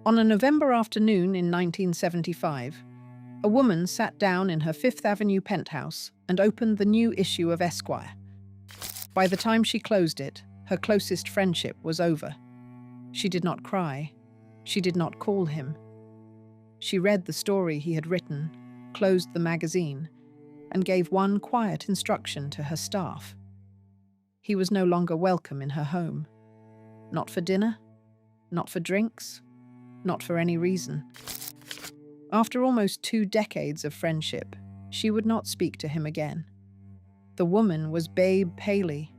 On a November afternoon in 1975, a woman sat down in her Fifth Avenue penthouse and opened the new issue of Esquire. By the time she closed it, her closest friendship was over. She did not cry. She did not call him. She read the story he had written, closed the magazine, and gave one quiet instruction to her staff. He was no longer welcome in her home. Not for dinner, not for drinks, not for any reason. After almost 2 decades of friendship, she would not speak to him again. The woman was Babe Paley,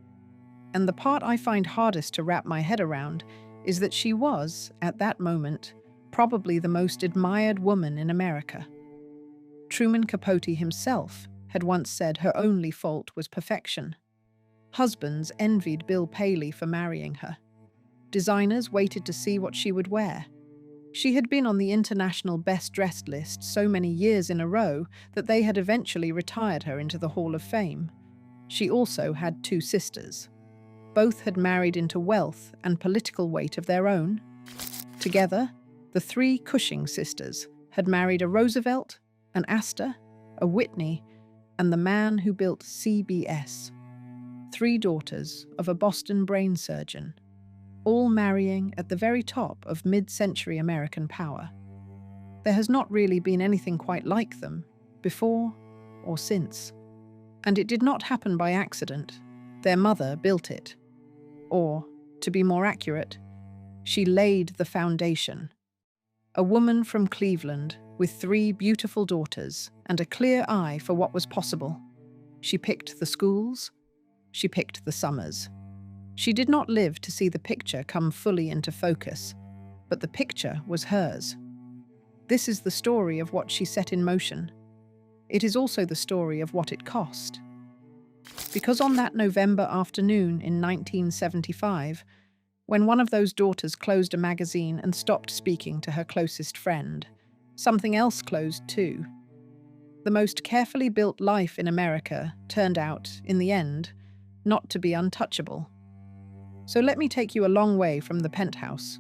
and the part I find hardest to wrap my head around is that she was, at that moment, probably the most admired woman in America. Truman Capote himself had once said her only fault was perfection. Husbands envied Bill Paley for marrying her. Designers waited to see what she would wear. She had been on the international best-dressed list so many years in a row that they had eventually retired her into the Hall of Fame. She also had 2 sisters. Both had married into wealth and political weight of their own. Together, the 3 Cushing sisters had married a Roosevelt, an Astor, a Whitney, and the man who built CBS. 3 daughters of a Boston brain surgeon, all marrying at the very top of mid-century American power. There has not really been anything quite like them, before or since. And it did not happen by accident. Their mother built it. Or, to be more accurate, she laid the foundation. A woman from Cleveland with 3 beautiful daughters and a clear eye for what was possible. She picked the schools. She picked the summers. She did not live to see the picture come fully into focus, but the picture was hers. This is the story of what she set in motion. It is also the story of what it cost. Because on that November afternoon in 1975, when one of those daughters closed a magazine and stopped speaking to her closest friend, something else closed too. The most carefully built life in America turned out, in the end, not to be untouchable. So let me take you a long way from the penthouse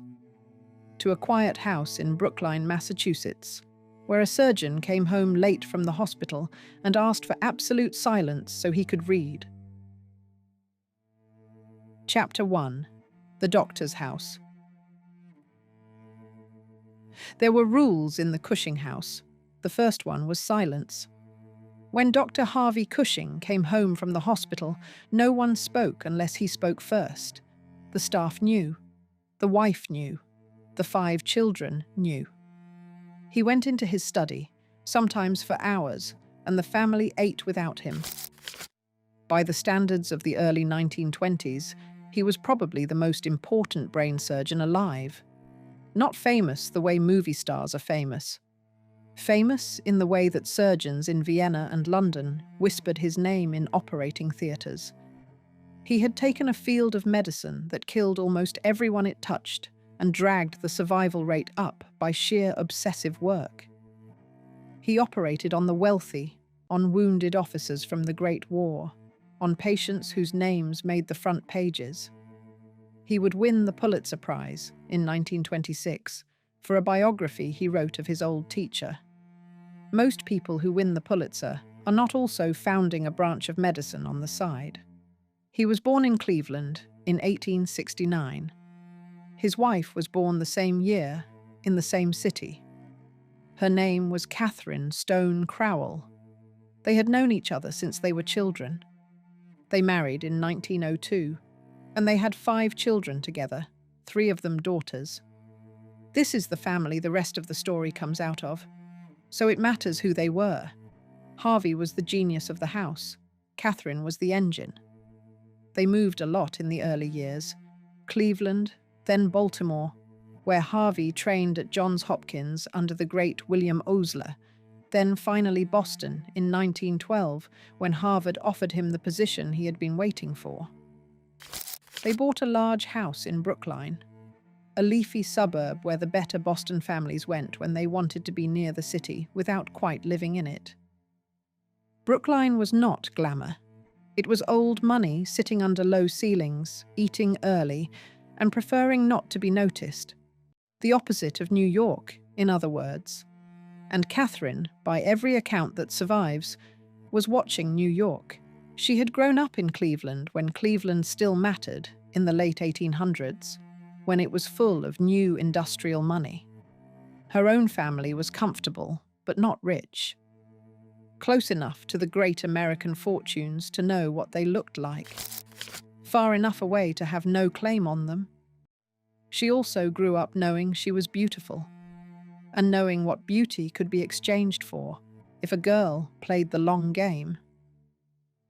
to a quiet house in Brookline, Massachusetts, where a surgeon came home late from the hospital and asked for absolute silence so he could read. Chapter 1. The Doctor's House. There were rules in the Cushing house. The first one was silence. When Dr. Harvey Cushing came home from the hospital, no one spoke unless he spoke first. The staff knew. The wife knew. The 5 children knew. He went into his study, sometimes for hours, and the family ate without him. By the standards of the early 1920s, he was probably the most important brain surgeon alive. Not famous the way movie stars are famous. Famous in the way that surgeons in Vienna and London whispered his name in operating theatres. He had taken a field of medicine that killed almost everyone it touched and dragged the survival rate up by sheer obsessive work. He operated on the wealthy, on wounded officers from the Great War, on patients whose names made the front pages. He would win the Pulitzer Prize in 1926 for a biography he wrote of his old teacher. Most people who win the Pulitzer are not also founding a branch of medicine on the side. He was born in Cleveland in 1869. His wife was born the same year, in the same city. Her name was Catherine Stone Crowell. They had known each other since they were children. They married in 1902, and they had 5 children together, 3 of them daughters. This is the family the rest of the story comes out of, so it matters who they were. Harvey was the genius of the house. Catherine was the engine. They moved a lot in the early years. Cleveland, then Baltimore, where Harvey trained at Johns Hopkins under the great William Osler, then finally Boston in 1912, when Harvard offered him the position he had been waiting for. They bought a large house in Brookline, a leafy suburb where the better Boston families went when they wanted to be near the city without quite living in it. Brookline was not glamour. It was old money sitting under low ceilings, eating early, and preferring not to be noticed. The opposite of New York, in other words. And Catherine, by every account that survives, was watching New York. She had grown up in Cleveland when Cleveland still mattered in the late 1800s, when it was full of new industrial money. Her own family was comfortable, but not rich. Close enough to the great American fortunes to know what they looked like. Far enough away to have no claim on them. She also grew up knowing she was beautiful, and knowing what beauty could be exchanged for if a girl played the long game.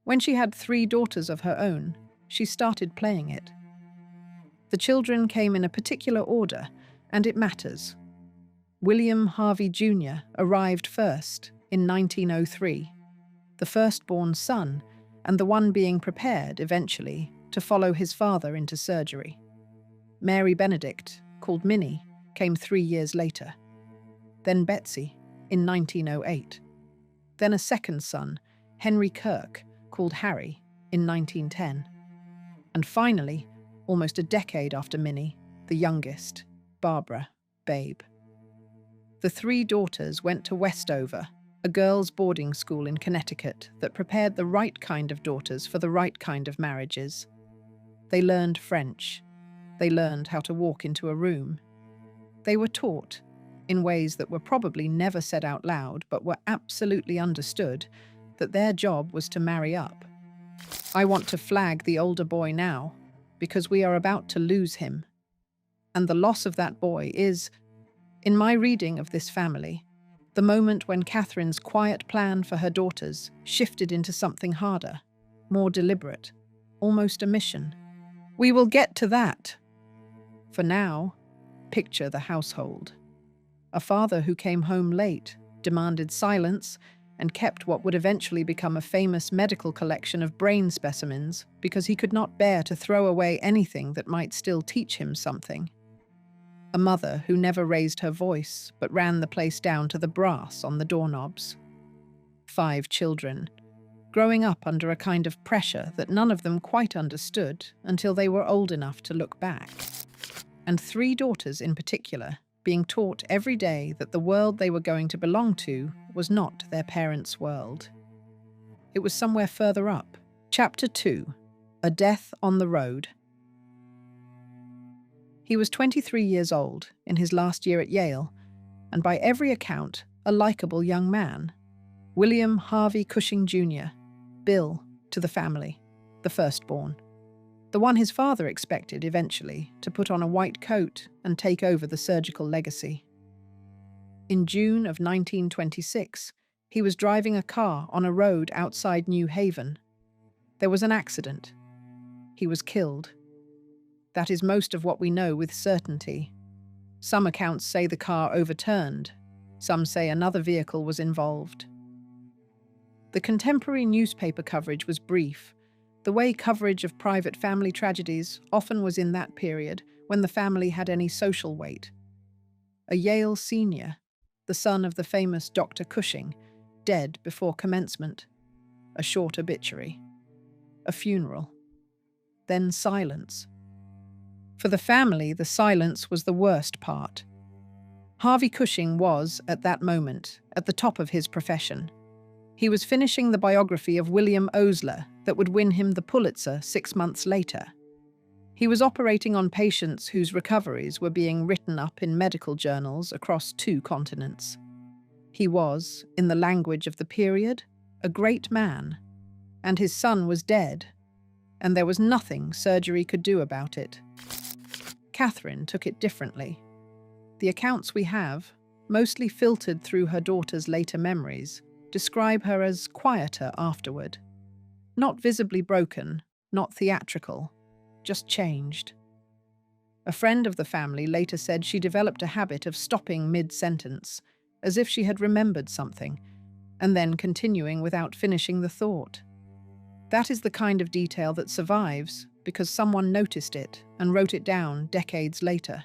When she had 3 daughters of her own, she started playing it. The children came in a particular order, and it matters. William Harvey Jr. arrived first in 1903, the firstborn son, and the one being prepared, eventually, to follow his father into surgery. Mary Benedict, called Minnie, came 3 years later. Then Betsy, in 1908. Then a second son, Henry Kirk, called Harry, in 1910. And finally, almost a decade after Minnie, the youngest, Barbara, Babe. The 3 daughters went to Westover, a girls' boarding school in Connecticut that prepared the right kind of daughters for the right kind of marriages. They learned French. They learned how to walk into a room. They were taught, in ways that were probably never said out loud but were absolutely understood, that their job was to marry up. I want to flag the older boy now, because we are about to lose him. And the loss of that boy is, in my reading of this family, the moment when Catherine's quiet plan for her daughters shifted into something harder, more deliberate, almost a mission. We will get to that. For now, picture the household. A father who came home late, demanded silence, and kept what would eventually become a famous medical collection of brain specimens because he could not bear to throw away anything that might still teach him something. A mother who never raised her voice but ran the place down to the brass on the doorknobs. 5 children, growing up under a kind of pressure that none of them quite understood until they were old enough to look back. And 3 daughters in particular, being taught every day that the world they were going to belong to was not their parents' world. It was somewhere further up. Chapter 2. A Death on the Road. He was 23 years old, in his last year at Yale, and by every account, a likable young man. William Harvey Cushing Jr., Bill, to the family, the firstborn. The one his father expected, eventually, to put on a white coat and take over the surgical legacy. In June of 1926, he was driving a car on a road outside New Haven. There was an accident. He was killed. That is most of what we know with certainty. Some accounts say the car overturned. Some say another vehicle was involved. The contemporary newspaper coverage was brief. The way coverage of private family tragedies often was in that period when the family had any social weight. A Yale senior, the son of the famous Dr. Cushing, dead before commencement. A short obituary. A funeral. Then silence. For the family, the silence was the worst part. Harvey Cushing was, at that moment, at the top of his profession. He was finishing the biography of William Osler that would win him the Pulitzer 6 months later. He was operating on patients whose recoveries were being written up in medical journals across 2 continents. He was, in the language of the period, a great man, and his son was dead, and there was nothing surgery could do about it. Catherine took it differently. The accounts we have, mostly filtered through her daughter's later memories, describe her as quieter afterward. Not visibly broken, not theatrical, just changed. A friend of the family later said she developed a habit of stopping mid-sentence, as if she had remembered something, and then continuing without finishing the thought. That is the kind of detail that survives because someone noticed it and wrote it down decades later,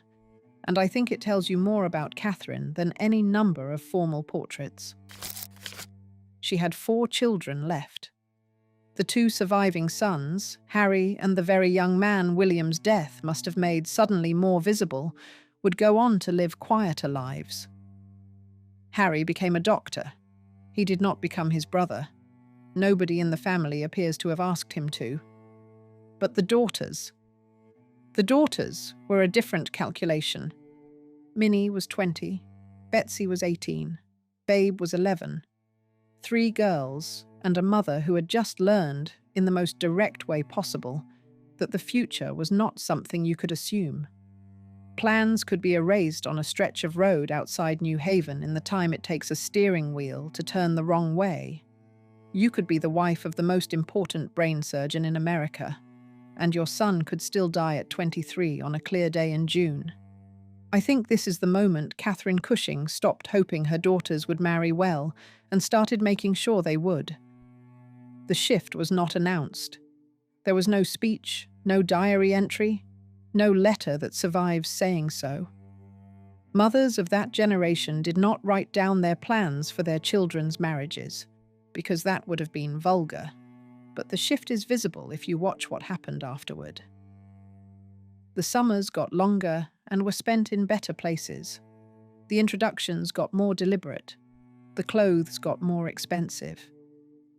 and I think it tells you more about Catherine than any number of formal portraits. She had 4 children left. The 2 surviving sons, Harry and the very young man William's death must have made suddenly more visible, would go on to live quieter lives. Harry became a doctor. He did not become his brother. Nobody in the family appears to have asked him to. But the daughters were a different calculation. Minnie was 20, Betsy was 18, Babe was 11. 3 girls and a mother who had just learned, in the most direct way possible, that the future was not something you could assume. Plans could be erased on a stretch of road outside New Haven in the time it takes a steering wheel to turn the wrong way. You could be the wife of the most important brain surgeon in America, and your son could still die at 23 on a clear day in June. I think this is the moment Catherine Cushing stopped hoping her daughters would marry well and started making sure they would. The shift was not announced. There was no speech, no diary entry, no letter that survives saying so. Mothers of that generation did not write down their plans for their children's marriages, because that would have been vulgar. But the shift is visible if you watch what happened afterward. The summers got longer and were spent in better places. The introductions got more deliberate. The clothes got more expensive.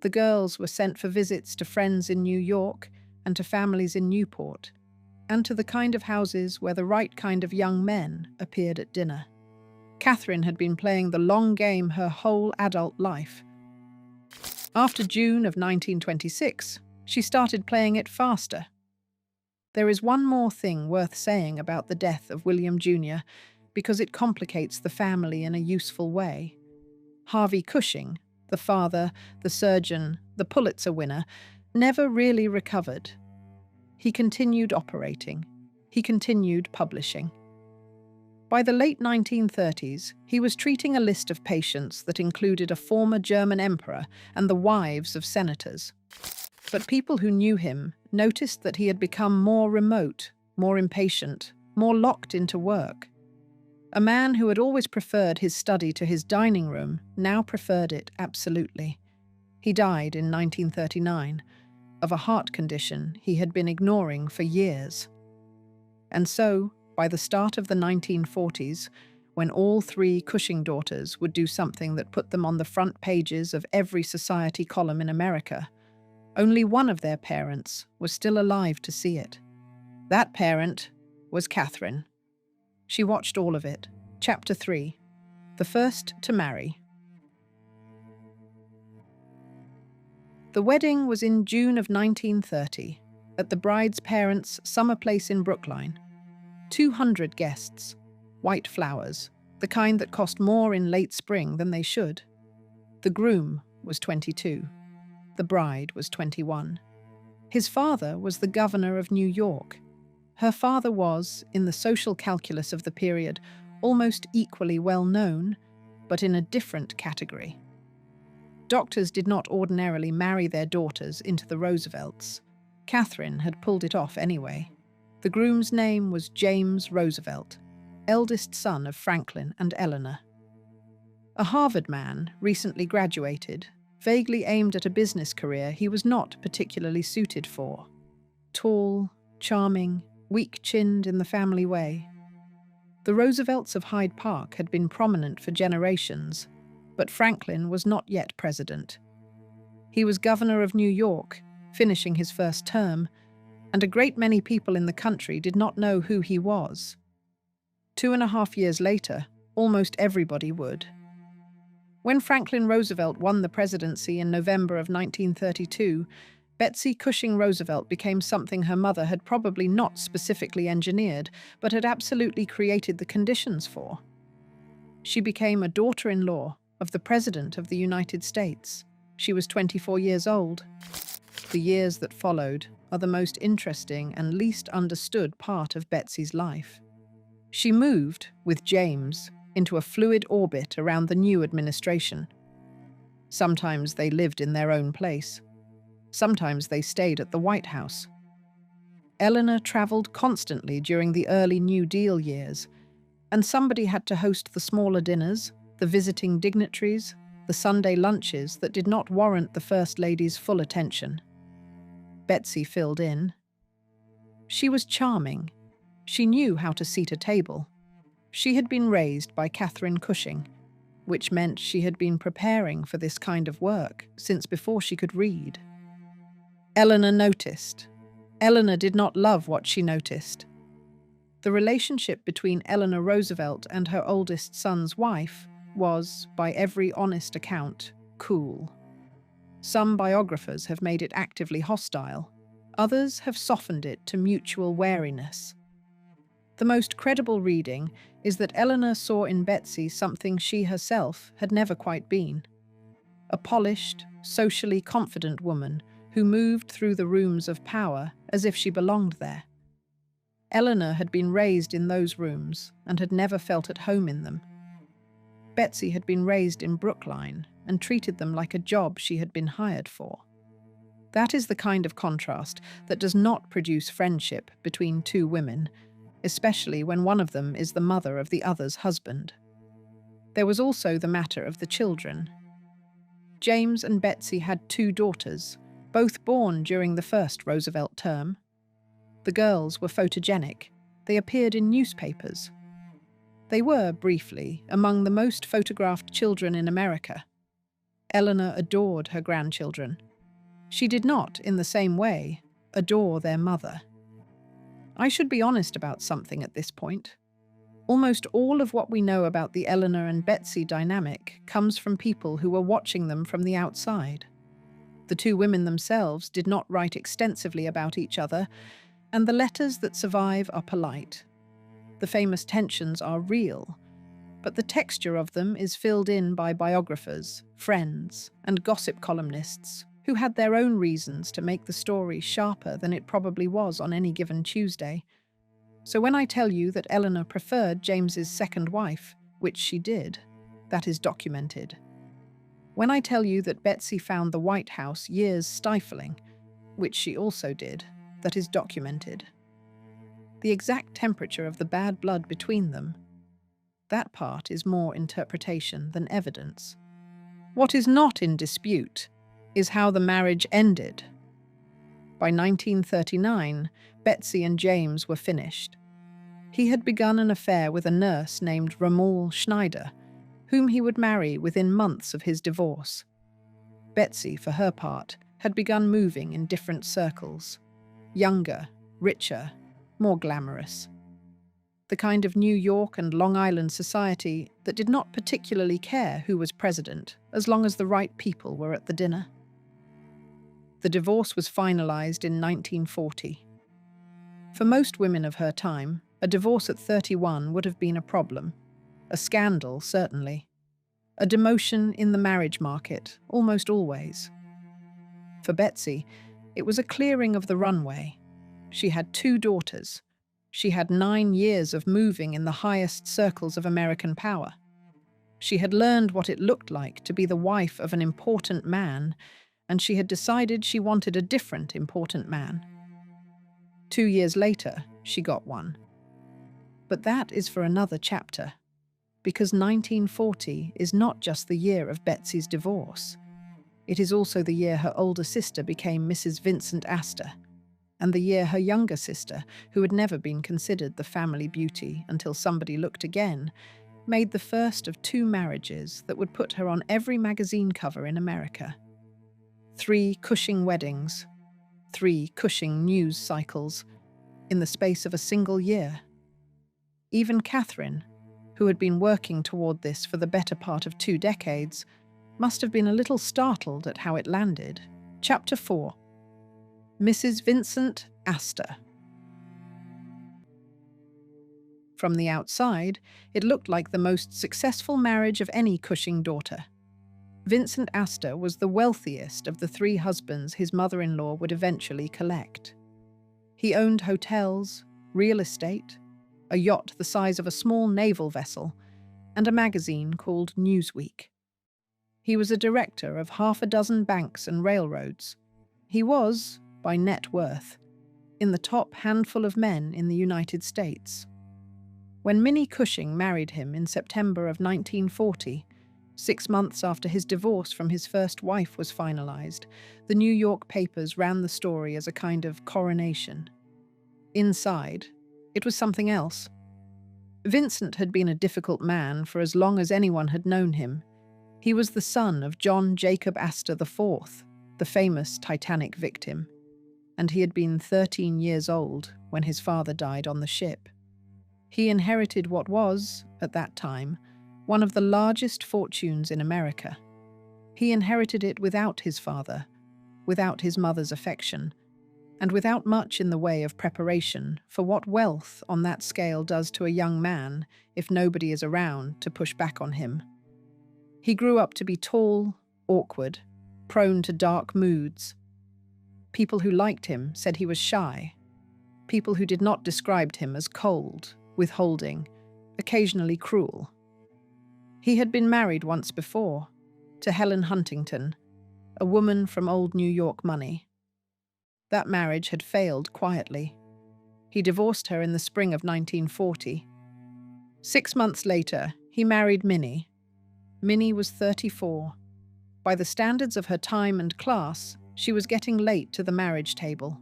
The girls were sent for visits to friends in New York and to families in Newport, and to the kind of houses where the right kind of young men appeared at dinner. Catherine had been playing the long game her whole adult life. After June of 1926, she started playing it faster. There is one more thing worth saying about the death of William Jr., because it complicates the family in a useful way. Harvey Cushing, the father, the surgeon, the Pulitzer winner, never really recovered. He continued operating. He continued publishing. By the late 1930s, he was treating a list of patients that included a former German emperor and the wives of senators. But people who knew him noticed that he had become more remote, more impatient, more locked into work. A man who had always preferred his study to his dining room now preferred it absolutely. He died in 1939 of a heart condition he had been ignoring for years. And so, by the start of the 1940s, when all 3 Cushing daughters would do something that put them on the front pages of every society column in America, only one of their parents was still alive to see it. That parent was Catherine. She watched all of it. Chapter 3. The first to marry. The wedding was in June of 1930, at the bride's parents' summer place in Brookline. 200 guests, white flowers, the kind that cost more in late spring than they should. The groom was 22. The bride was 21. His father was the governor of New York. Her father was, in the social calculus of the period, almost equally well known, but in a different category. Doctors did not ordinarily marry their daughters into the Roosevelts. Catherine had pulled it off anyway. The groom's name was James Roosevelt, eldest son of Franklin and Eleanor. A Harvard man, recently graduated, vaguely aimed at a business career he was not particularly suited for. Tall, charming, weak-chinned in the family way. The Roosevelts of Hyde Park had been prominent for generations, but Franklin was not yet president. He was governor of New York, finishing his first term, and a great many people in the country did not know who he was. 2.5 years later, almost everybody would. When Franklin Roosevelt won the presidency in November of 1932, Betsy Cushing Roosevelt became something her mother had probably not specifically engineered, but had absolutely created the conditions for. She became a daughter-in-law of the President of the United States. She was 24 years old. The years that followed are the most interesting and least understood part of Betsy's life. She moved, with James, into a fluid orbit around the new administration. Sometimes they lived in their own place. Sometimes they stayed at the White House. Eleanor traveled constantly during the early New Deal years, and somebody had to host the smaller dinners, the visiting dignitaries, the Sunday lunches that did not warrant the First Lady's full attention. Betsy filled in. She was charming. She knew how to seat a table. She had been raised by Catherine Cushing, which meant she had been preparing for this kind of work since before she could read. Eleanor noticed. Eleanor did not love what she noticed. The relationship between Eleanor Roosevelt and her oldest son's wife was, by every honest account, cool. Some biographers have made it actively hostile. Others have softened it to mutual wariness. The most credible reading is that Eleanor saw in Betsy something she herself had never quite been. A polished, socially confident woman who moved through the rooms of power as if she belonged there. Eleanor had been raised in those rooms and had never felt at home in them. Betsy had been raised in Brookline and treated them like a job she had been hired for. That is the kind of contrast that does not produce friendship between two women, especially when one of them is the mother of the other's husband. There was also the matter of the children. James and Betsy had two daughters, both born during the first Roosevelt term. The girls were photogenic. They appeared in newspapers. They were, briefly, among the most photographed children in America. Eleanor adored her grandchildren. She did not, in the same way, adore their mother. I should be honest about something at this point. Almost all of what we know about the Eleanor and Betsy dynamic comes from people who were watching them from the outside. The two women themselves did not write extensively about each other, and the letters that survive are polite. The famous tensions are real, but the texture of them is filled in by biographers, friends, and gossip columnists who had their own reasons to make the story sharper than it probably was on any given Tuesday. So when I tell you that Eleanor preferred James's second wife, which she did, that is documented. When I tell you that Betsy found the White House years stifling, which she also did, that is documented. The exact temperature of the bad blood between them, that part is more interpretation than evidence. What is not in dispute is how the marriage ended. By 1939, Betsy and James were finished. He had begun an affair with a nurse named Ramul Schneider, whom he would marry within months of his divorce. Betsy, for her part, had begun moving in different circles. Younger, richer, more glamorous. The kind of New York and Long Island society that did not particularly care who was president, as long as the right people were at the dinner. The divorce was finalized in 1940. For most women of her time, a divorce at 31 would have been a problem. A scandal, certainly. A demotion in the marriage market, almost always. For Betsy, it was a clearing of the runway. She had two daughters. She had 9 years of moving in the highest circles of American power. She had learned what it looked like to be the wife of an important man, and she had decided she wanted a different important man. 2 years later, she got one. But that is for another chapter, because 1940 is not just the year of Betsy's divorce. It is also the year her older sister became Mrs. Vincent Astor, and the year her younger sister, who had never been considered the family beauty until somebody looked again, made the first of 2 marriages that would put her on every magazine cover in America. 3 Cushing weddings, 3 Cushing news cycles, in the space of a single year. Even Catherine, who had been working toward this for the better part of 2 decades, must have been a little startled at how it landed. Chapter 4. Mrs. Vincent Astor. From the outside, it looked like the most successful marriage of any Cushing daughter. Vincent Astor was the wealthiest of the 3 husbands his mother-in-law would eventually collect. He owned hotels, real estate, a yacht the size of a small naval vessel, and a magazine called Newsweek. He was a director of 6 banks and railroads. He was, by net worth, in the top handful of men in the United States. When Minnie Cushing married him in September of 1940, 6 months after his divorce from his first wife was finalized, the New York papers ran the story as a kind of coronation. Inside, it was something else. Vincent had been a difficult man for as long as anyone had known him. He was the son of John Jacob Astor IV, the famous Titanic victim, and he had been 13 years old when his father died on the ship. He inherited what was, at that time, one of the largest fortunes in America. He inherited it without his father, without his mother's affection, and without much in the way of preparation for what wealth on that scale does to a young man if nobody is around to push back on him. He grew up to be tall, awkward, prone to dark moods. People who liked him said he was shy. People who did not described him as cold, withholding, occasionally cruel. He had been married once before, to Helen Huntington, a woman from old New York money. That marriage had failed quietly. He divorced her in the spring of 1940. 6 months later, he married Minnie. Minnie was 34. By the standards of her time and class, she was getting late to the marriage table.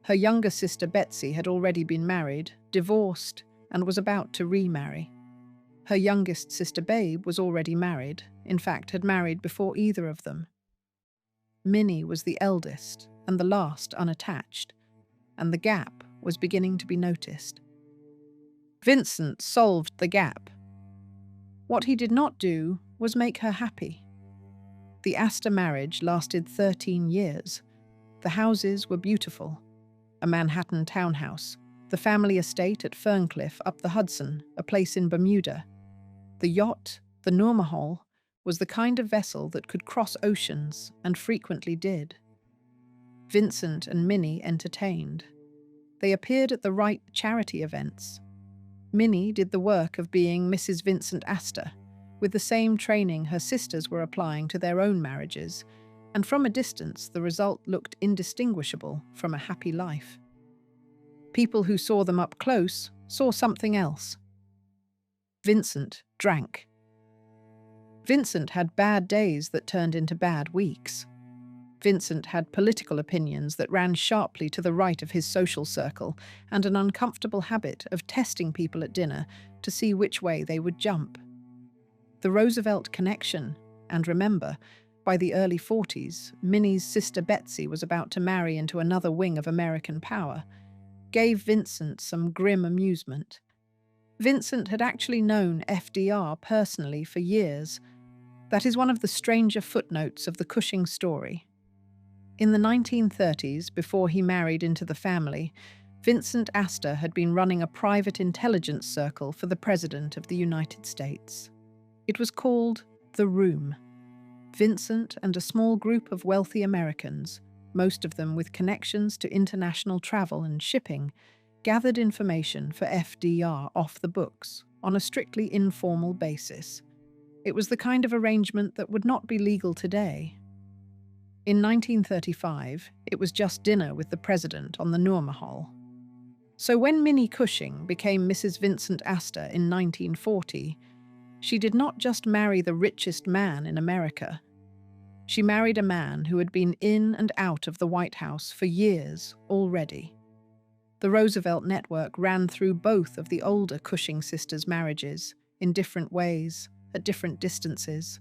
Her younger sister Betsy had already been married, divorced, and was about to remarry. Her youngest sister Babe was already married, in fact had married before either of them. Minnie was the eldest and the last unattached, and the gap was beginning to be noticed. Vincent solved the gap. What he did not do was make her happy. The Astor marriage lasted 13 years. The houses were beautiful. A Manhattan townhouse, the family estate at Ferncliff up the Hudson, a place in Bermuda. The yacht, the Nourmahal, was the kind of vessel that could cross oceans and frequently did. Vincent and Minnie entertained. They appeared at the right charity events. Minnie did the work of being Mrs. Vincent Astor, with the same training her sisters were applying to their own marriages, and from a distance the result looked indistinguishable from a happy life. People who saw them up close saw something else. Vincent drank. Vincent had bad days that turned into bad weeks. Vincent had political opinions that ran sharply to the right of his social circle and an uncomfortable habit of testing people at dinner to see which way they would jump. The Roosevelt connection, and remember, by the early 40s, Minnie's sister Betsy was about to marry into another wing of American power, gave Vincent some grim amusement. Vincent had actually known FDR personally for years. That is one of the stranger footnotes of the Cushing story. In the 1930s, before he married into the family, Vincent Astor had been running a private intelligence circle for the President of the United States. It was called The Room. Vincent and a small group of wealthy Americans, most of them with connections to international travel and shipping, gathered information for FDR off the books on a strictly informal basis. It was the kind of arrangement that would not be legal today. In 1935, it was just dinner with the president on the Nourmahal. So when Minnie Cushing became Mrs. Vincent Astor in 1940, she did not just marry the richest man in America. She married a man who had been in and out of the White House for years already. The Roosevelt network ran through both of the older Cushing sisters' marriages in different ways, at different distances.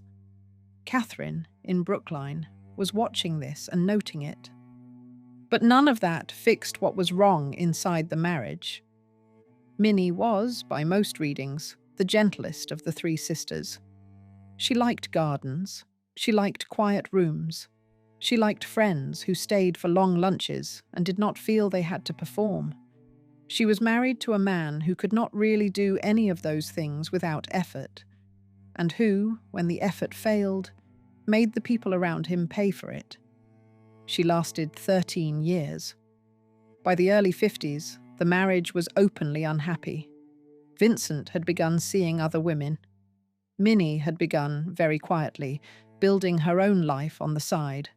Catherine, in Brookline, was watching this and noting it. But none of that fixed what was wrong inside the marriage. Minnie was, by most readings, the gentlest of the three sisters. She liked gardens. She liked quiet rooms. She liked friends who stayed for long lunches and did not feel they had to perform. She was married to a man who could not really do any of those things without effort, and who, when the effort failed, made the people around him pay for it. She lasted 13 years. By the early 50s, the marriage was openly unhappy. Vincent had begun seeing other women. Minnie had begun, very quietly, building her own life on the side.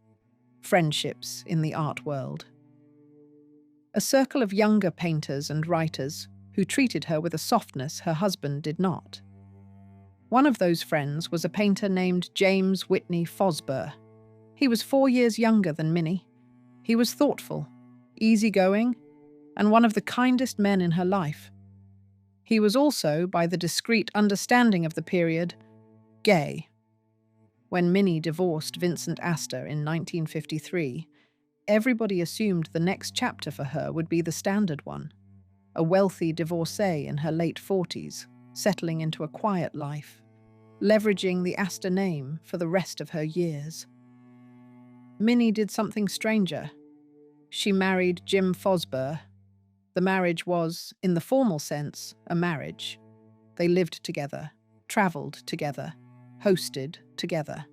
Friendships in the art world. A circle of younger painters and writers who treated her with a softness her husband did not. One of those friends was a painter named James Whitney Fosburgh. He was 4 years younger than Minnie. He was thoughtful, easygoing, and one of the kindest men in her life. He was also, by the discreet understanding of the period, gay. When Minnie divorced Vincent Astor in 1953, everybody assumed the next chapter for her would be the standard one. A wealthy divorcee in her late 40s, settling into a quiet life, leveraging the Astor name for the rest of her years. Minnie did something stranger. She married Jim Fosburgh. The marriage was, in the formal sense, a marriage. They lived together, traveled together, hosted together.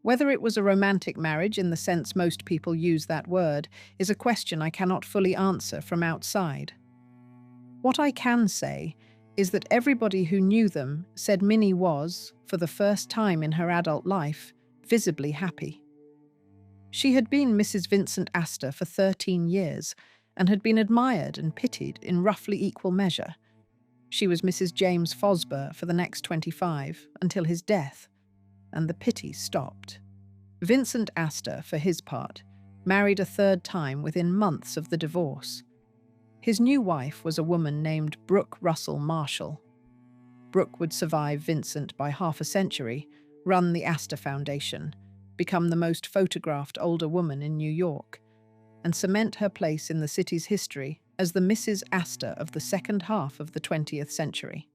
Whether it was a romantic marriage in the sense most people use that word is a question I cannot fully answer from outside. What I can say is that everybody who knew them said Minnie was, for the first time in her adult life, visibly happy. She had been Mrs. Vincent Astor for 13 years and had been admired and pitied in roughly equal measure. She was Mrs. James Fosburgh for the next 25 until his death, and the pity stopped. Vincent Astor, for his part, married a third time within months of the divorce. His new wife was a woman named Brooke Russell Marshall. Brooke would survive Vincent by half a century, run the Astor Foundation, become the most photographed older woman in New York, and cement her place in the city's history as the Mrs. Astor of the second half of the 20th century.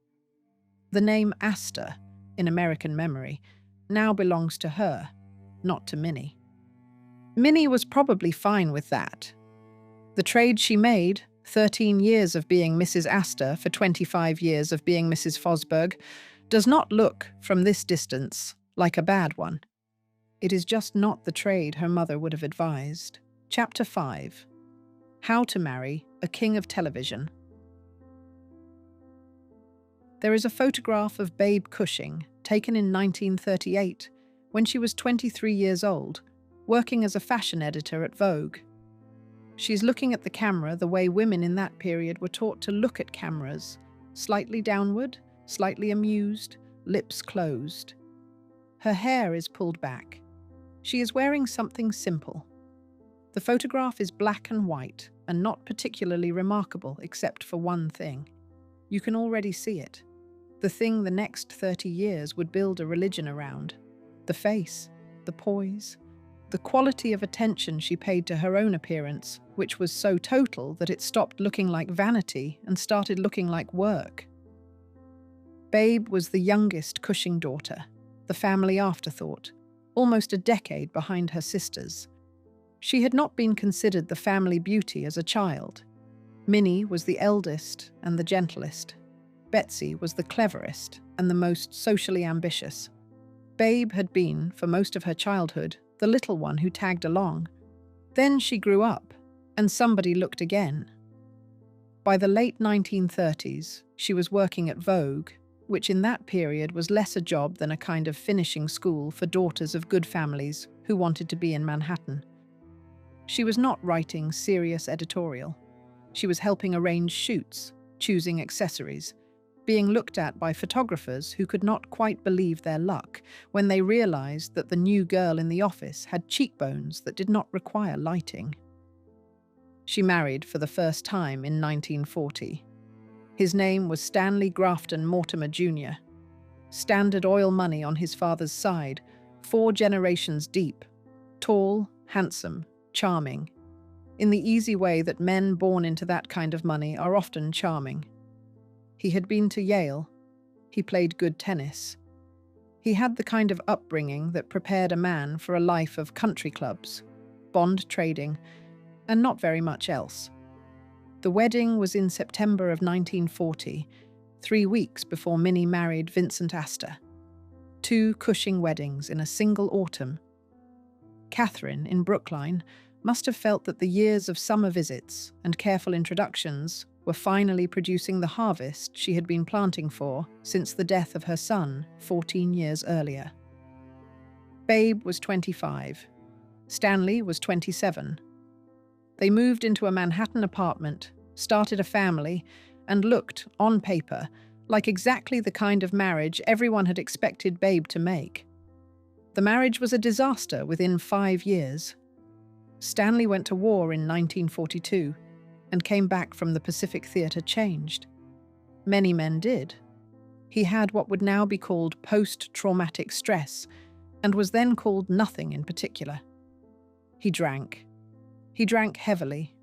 The name Astor, in American memory, now belongs to her, not to Minnie. Minnie was probably fine with that. The trade she made, 13 years of being Mrs. Astor for 25 years of being Mrs. Fosburgh, does not look, from this distance, like a bad one. It is just not the trade her mother would have advised. Chapter 5. How to Marry a King of Television. There is a photograph of Babe Cushing, taken in 1938, when she was 23 years old, working as a fashion editor at Vogue. She's looking at the camera the way women in that period were taught to look at cameras, slightly downward, slightly amused, lips closed. Her hair is pulled back. She is wearing something simple. The photograph is black and white and not particularly remarkable except for one thing. You can already see it. The thing the next 30 years would build a religion around. The face, the poise, the quality of attention she paid to her own appearance, which was so total that it stopped looking like vanity and started looking like work. Babe was the youngest Cushing daughter, the family afterthought, almost a decade behind her sisters. She had not been considered the family beauty as a child. Minnie was the eldest and the gentlest. Betsy was the cleverest and the most socially ambitious. Babe had been, for most of her childhood, the little one who tagged along. Then she grew up, and somebody looked again. By the late 1930s, she was working at Vogue, which in that period was less a job than a kind of finishing school for daughters of good families who wanted to be in Manhattan. She was not writing serious editorial. She was helping arrange shoots, choosing accessories, being looked at by photographers who could not quite believe their luck when they realized that the new girl in the office had cheekbones that did not require lighting. She married for the first time in 1940. His name was Stanley Grafton Mortimer Jr. Standard Oil money on his father's side, 4 generations deep, tall, handsome, charming, in the easy way that men born into that kind of money are often charming. He had been to Yale. He played good tennis. He had the kind of upbringing that prepared a man for a life of country clubs, bond trading, and not very much else. The wedding was in September of 1940, 3 weeks before Minnie married Vincent Astor. 2 Cushing weddings in a single autumn. Catherine, in Brookline, must have felt that the years of summer visits and careful introductions were finally producing the harvest she had been planting for since the death of her son 14 years earlier. Babe was 25. Stanley was 27. They moved into a Manhattan apartment, started a family, and looked, on paper, like exactly the kind of marriage everyone had expected Babe to make. The marriage was a disaster within 5 years. Stanley went to war in 1942 and came back from the Pacific Theater changed. Many men did. He had what would now be called post-traumatic stress, and was then called nothing in particular. He drank. He drank heavily.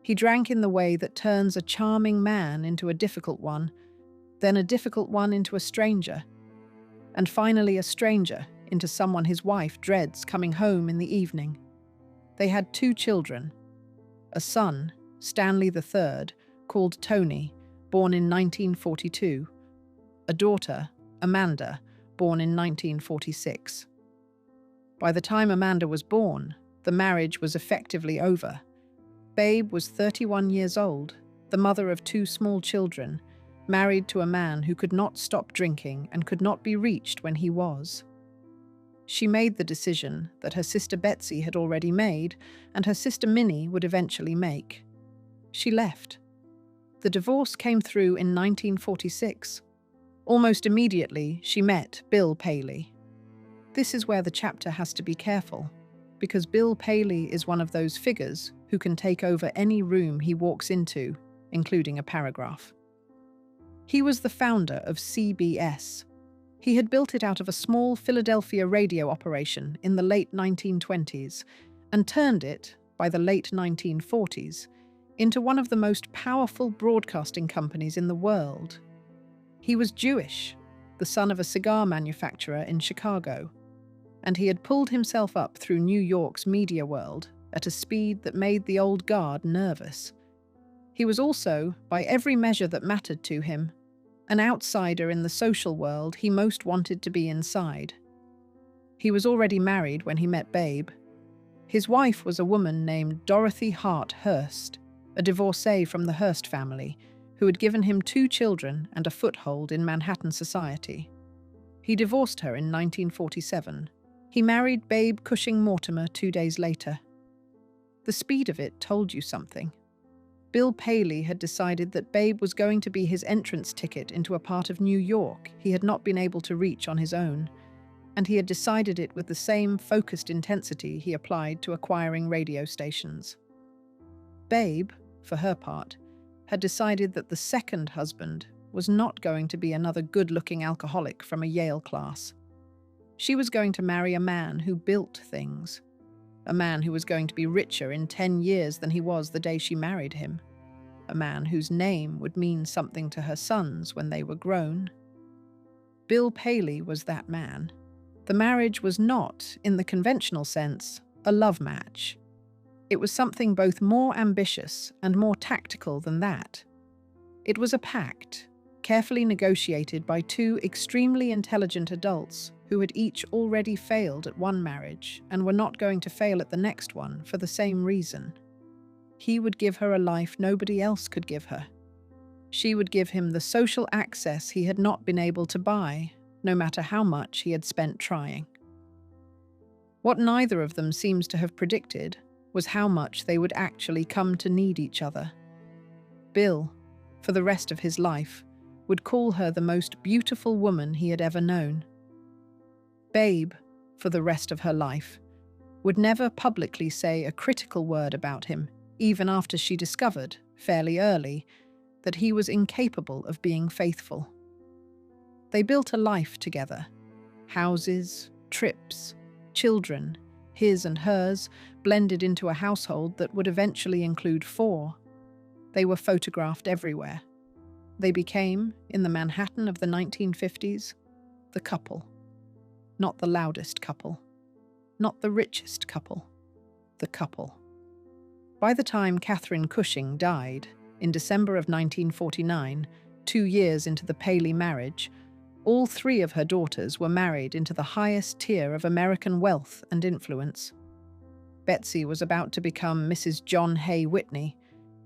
He drank in the way that turns a charming man into a difficult one, then a difficult one into a stranger, and finally a stranger into someone his wife dreads coming home in the evening. They had 2 children, a son, Stanley III, called Tony, born in 1942, a daughter, Amanda, born in 1946. By the time Amanda was born, the marriage was effectively over. Babe was 31 years old, the mother of 2 small children, married to a man who could not stop drinking and could not be reached when he was. She made the decision that her sister Betsy had already made and her sister Minnie would eventually make. She left. The divorce came through in 1946. Almost immediately, she met Bill Paley. This is where the chapter has to be careful, because Bill Paley is one of those figures who can take over any room he walks into, including a paragraph. He was the founder of CBS. He had built it out of a small Philadelphia radio operation in the late 1920s and turned it, by the late 1940s, into one of the most powerful broadcasting companies in the world. He was Jewish, the son of a cigar manufacturer in Chicago, and he had pulled himself up through New York's media world at a speed that made the old guard nervous. He was also, by every measure that mattered to him, an outsider in the social world he most wanted to be inside. He was already married when he met Babe. His wife was a woman named Dorothy Hart Hearst, a divorcee from the Hearst family, who had given him 2 children and a foothold in Manhattan society. He divorced her in 1947. He married Babe Cushing Mortimer 2 days later. The speed of it told you something. Bill Paley had decided that Babe was going to be his entrance ticket into a part of New York he had not been able to reach on his own, and he had decided it with the same focused intensity he applied to acquiring radio stations. Babe, for her part, had decided that the second husband was not going to be another good-looking alcoholic from a Yale class. She was going to marry a man who built things, a man who was going to be richer in 10 years than he was the day she married him, a man whose name would mean something to her sons when they were grown. Bill Paley was that man. The marriage was not, in the conventional sense, a love match. It was something both more ambitious and more tactical than that. It was a pact, carefully negotiated by 2 extremely intelligent adults who had each already failed at one marriage and were not going to fail at the next one for the same reason. He would give her a life nobody else could give her. She would give him the social access he had not been able to buy, no matter how much he had spent trying. What neither of them seems to have predicted was how much they would actually come to need each other. Bill, for the rest of his life, would call her the most beautiful woman he had ever known. Babe, for the rest of her life, would never publicly say a critical word about him, even after she discovered, fairly early, that he was incapable of being faithful. They built a life together. Houses, trips, children, his and hers, blended into a household that would eventually include 4. They were photographed everywhere. They became, in the Manhattan of the 1950s, the couple. Not the loudest couple. Not the richest couple. The couple. By the time Catherine Cushing died, in December of 1949, 2 years into the Paley marriage, all 3 of her daughters were married into the highest tier of American wealth and influence. Betsy was about to become Mrs. John Hay Whitney.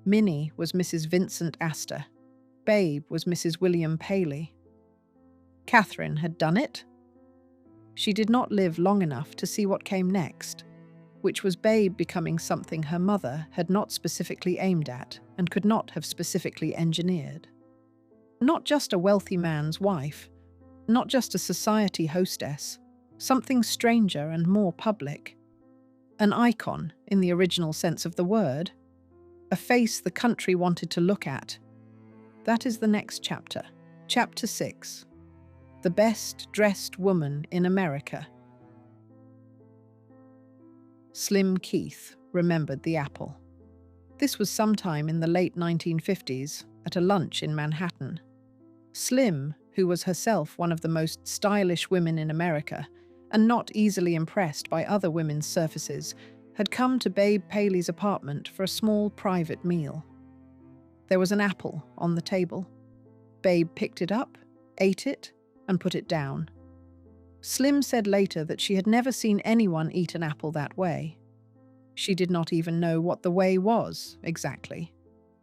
Minnie was Mrs. Vincent Astor. Babe was Mrs. William Paley. Catherine had done it. She did not live long enough to see what came next, which was Babe becoming something her mother had not specifically aimed at and could not have specifically engineered. Not just a wealthy man's wife, not just a society hostess, something stranger and more public. An icon, in the original sense of the word, a face the country wanted to look at. That is the next chapter. Chapter 6. The Best Dressed Woman in America. Slim Keith remembered the apple. This was sometime in the late 1950s at a lunch in Manhattan. Slim, who was herself one of the most stylish women in America and not easily impressed by other women's surfaces, had come to Babe Paley's apartment for a small private meal. There was an apple on the table. Babe picked it up, ate it, and put it down. Slim said later that she had never seen anyone eat an apple that way. She did not even know what the way was, exactly.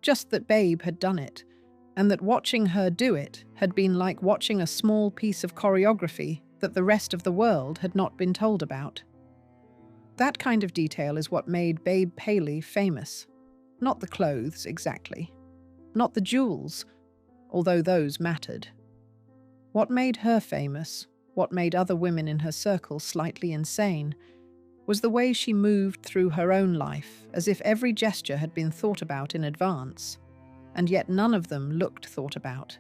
Just that Babe had done it, and that watching her do it had been like watching a small piece of choreography that the rest of the world had not been told about. That kind of detail is what made Babe Paley famous. Not the clothes, exactly. Not the jewels, although those mattered. What made her famous, what made other women in her circle slightly insane, was the way she moved through her own life as if every gesture had been thought about in advance, and yet none of them looked thought about.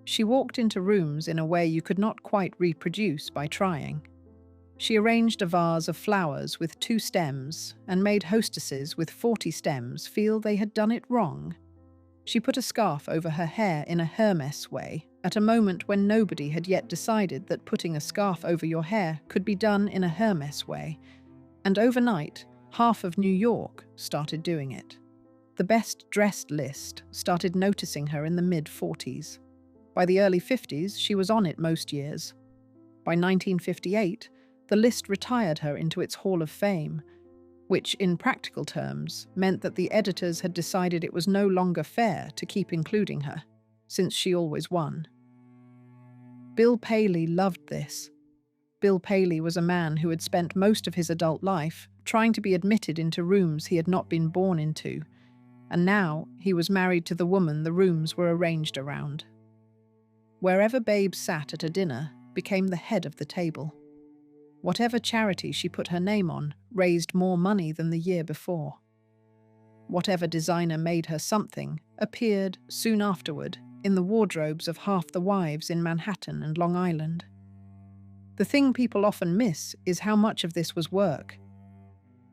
She walked into rooms in a way you could not quite reproduce by trying. She arranged a vase of flowers with 2 stems and made hostesses with 40 stems feel they had done it wrong. She put a scarf over her hair in a Hermes way, at a moment when nobody had yet decided that putting a scarf over your hair could be done in a Hermes way, and overnight, half of New York started doing it. The best-dressed list started noticing her in the mid-40s. By the early 50s, she was on it most years. By 1958, the list retired her into its Hall of Fame, which, in practical terms, meant that the editors had decided it was no longer fair to keep including her, since she always won. Bill Paley loved this. Bill Paley was a man who had spent most of his adult life trying to be admitted into rooms he had not been born into, and now he was married to the woman the rooms were arranged around. Wherever Babe sat at a dinner became the head of the table. Whatever charity she put her name on raised more money than the year before. Whatever designer made her something appeared, soon afterward, in the wardrobes of half the wives in Manhattan and Long Island. The thing people often miss is how much of this was work.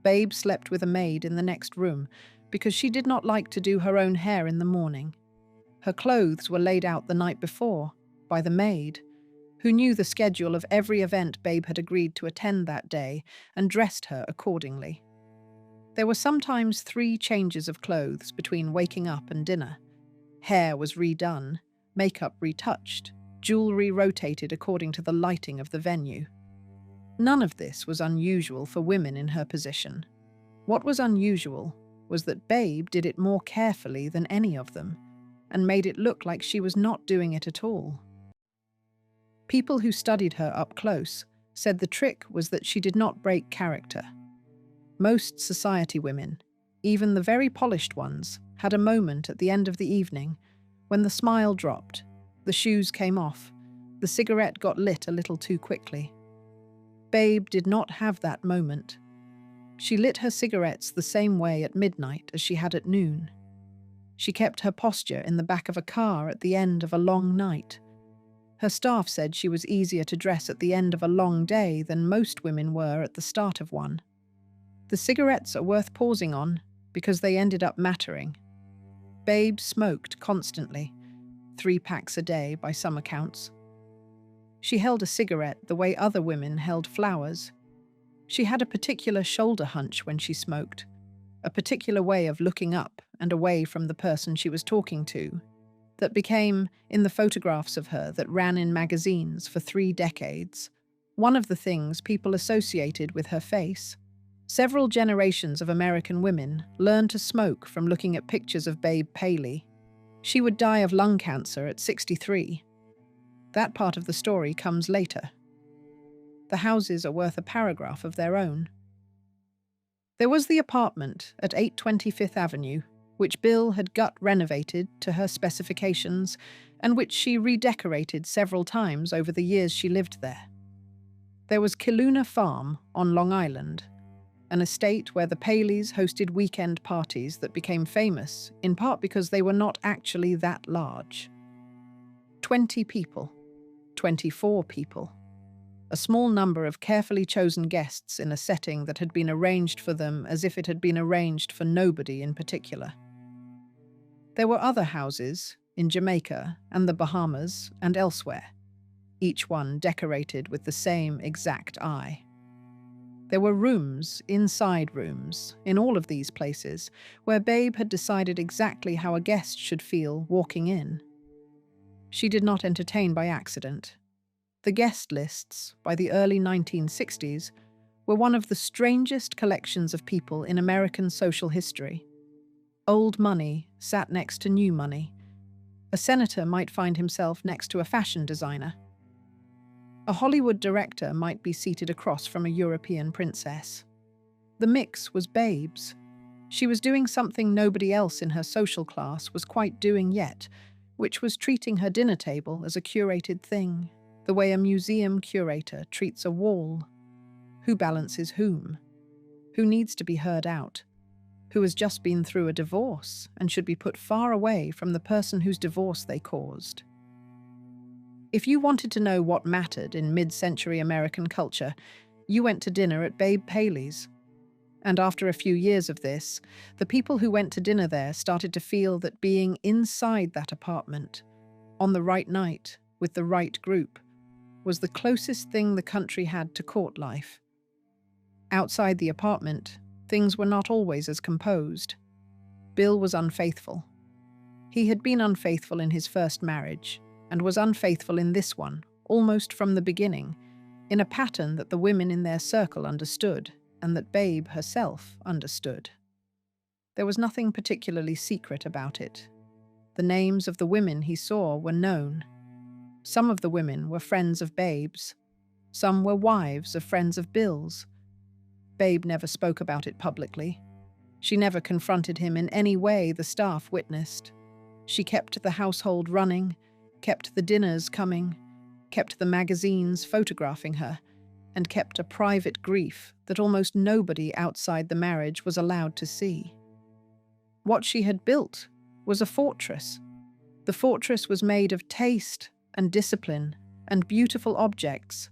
Babe slept with a maid in the next room because she did not like to do her own hair in the morning. Her clothes were laid out the night before by the maid, who knew the schedule of every event Babe had agreed to attend that day and dressed her accordingly. There were sometimes 3 changes of clothes between waking up and dinner. Hair was redone, makeup retouched, jewelry rotated according to the lighting of the venue. None of this was unusual for women in her position. What was unusual was that Babe did it more carefully than any of them, and made it look like she was not doing it at all. People who studied her up close said the trick was that she did not break character. Most society women, even the very polished ones, had a moment at the end of the evening when the smile dropped, the shoes came off, the cigarette got lit a little too quickly. Babe did not have that moment. She lit her cigarettes the same way at midnight as she had at noon. She kept her posture in the back of a car at the end of a long night. Her staff said she was easier to dress at the end of a long day than most women were at the start of one. The cigarettes are worth pausing on because they ended up mattering. Babe smoked constantly, 3 packs a day by some accounts. She held a cigarette the way other women held flowers. She had a particular shoulder hunch when she smoked, a particular way of looking up and away from the person she was talking to, that became, in the photographs of her that ran in magazines for 3 decades, one of the things people associated with her face. Several generations of American women learned to smoke from looking at pictures of Babe Paley. She would die of lung cancer at 63. That part of the story comes later. The houses are worth a paragraph of their own. There was the apartment at 820 Fifth Avenue, which Bill had gut-renovated to her specifications and which she redecorated several times over the years she lived there. There was Kiluna Farm on Long Island, an estate where the Paleys hosted weekend parties that became famous, in part because they were not actually that large. 20 people. 24 people. A small number of carefully chosen guests in a setting that had been arranged for them as if it had been arranged for nobody in particular. There were other houses, in Jamaica and the Bahamas and elsewhere, each one decorated with the same exact eye. There were rooms, inside rooms, in all of these places, where Babe had decided exactly how a guest should feel walking in. She did not entertain by accident. The guest lists, by the early 1960s, were one of the strangest collections of people in American social history. Old money sat next to new money. A senator might find himself next to a fashion designer. A Hollywood director might be seated across from a European princess. The mix was Babe's. She was doing something nobody else in her social class was quite doing yet, which was treating her dinner table as a curated thing, the way a museum curator treats a wall. Who balances whom? Who needs to be heard out? Who has just been through a divorce and should be put far away from the person whose divorce they caused? If you wanted to know what mattered in mid-century American culture, you went to dinner at Babe Paley's. And after a few years of this, the people who went to dinner there started to feel that being inside that apartment, on the right night, with the right group, was the closest thing the country had to court life. Outside the apartment, things were not always as composed. Bill was unfaithful. He had been unfaithful in his first marriage, and was unfaithful in this one, almost from the beginning, in a pattern that the women in their circle understood, and that Babe herself understood. There was nothing particularly secret about it. The names of the women he saw were known. Some of the women were friends of Babe's. Some were wives of friends of Bill's. Babe never spoke about it publicly. She never confronted him in any way the staff witnessed. She kept the household running, kept the dinners coming, kept the magazines photographing her, and kept a private grief that almost nobody outside the marriage was allowed to see. What she had built was a fortress. The fortress was made of taste and discipline and beautiful objects,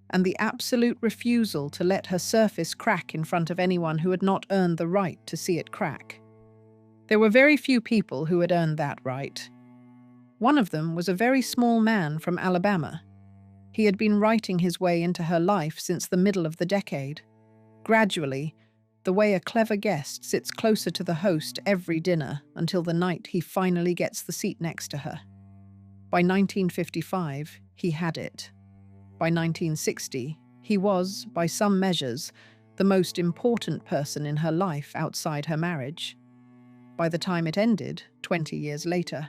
and the absolute refusal to let her surface crack in front of anyone who had not earned the right to see it crack. There were very few people who had earned that right. One of them was a very small man from Alabama. He had been writing his way into her life since the middle of the decade. Gradually, the way a clever guest sits closer to the host every dinner until the night he finally gets the seat next to her. By 1955, he had it. By 1960, he was, by some measures, the most important person in her life outside her marriage. By the time it ended, 20 years later,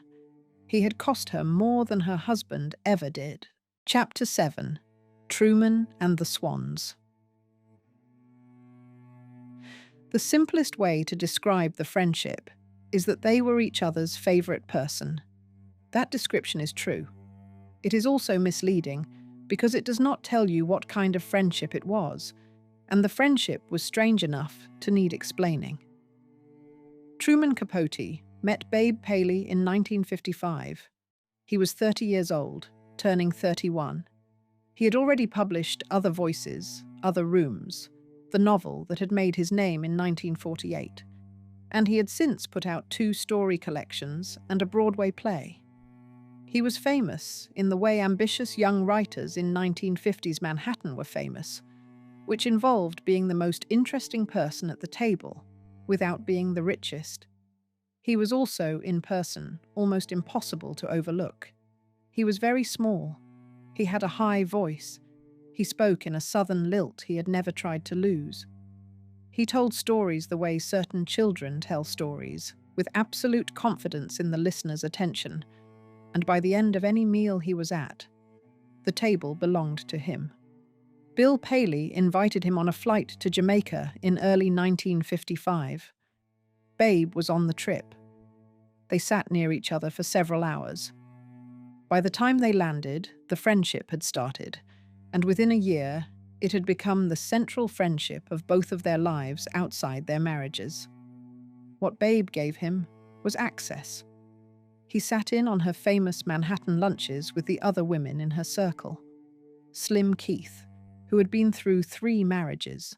he had cost her more than her husband ever did. Chapter 7. Truman and the Swans. The simplest way to describe the friendship is that they were each other's favorite person. That description is true. It is also misleading because it does not tell you what kind of friendship it was, and the friendship was strange enough to need explaining. Truman Capote met Babe Paley in 1955. He was 30 years old, turning 31. He had already published Other Voices, Other Rooms, the novel that had made his name in 1948, and he had since put out 2 story collections and a Broadway play. He was famous in the way ambitious young writers in 1950s Manhattan were famous, which involved being the most interesting person at the table, without being the richest. He was also, in person, almost impossible to overlook. He was very small. He had a high voice. He spoke in a southern lilt he had never tried to lose. He told stories the way certain children tell stories, with absolute confidence in the listener's attention, and by the end of any meal he was at, the table belonged to him. Bill Paley invited him on a flight to Jamaica in early 1955. Babe was on the trip. They sat near each other for several hours. By the time they landed, the friendship had started, and within a year, It had become the central friendship of both of their lives outside their marriages. What Babe gave him was access. He sat in on her famous Manhattan lunches with the other women in her circle. Slim Keith, who had been through 3 marriages.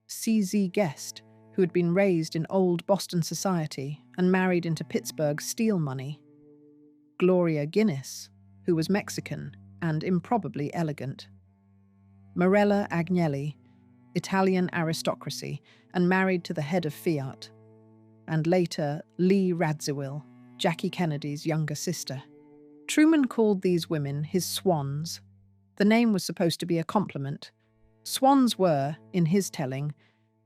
CZ Guest, who had been raised in old Boston society and married into Pittsburgh steel money. Gloria Guinness, who was Mexican and improbably elegant. Morella Agnelli, Italian aristocracy and married to the head of Fiat. And later, Lee Radziwill, Jackie Kennedy's younger sister. Truman called these women his swans. The name was supposed to be a compliment. Swans were, in his telling,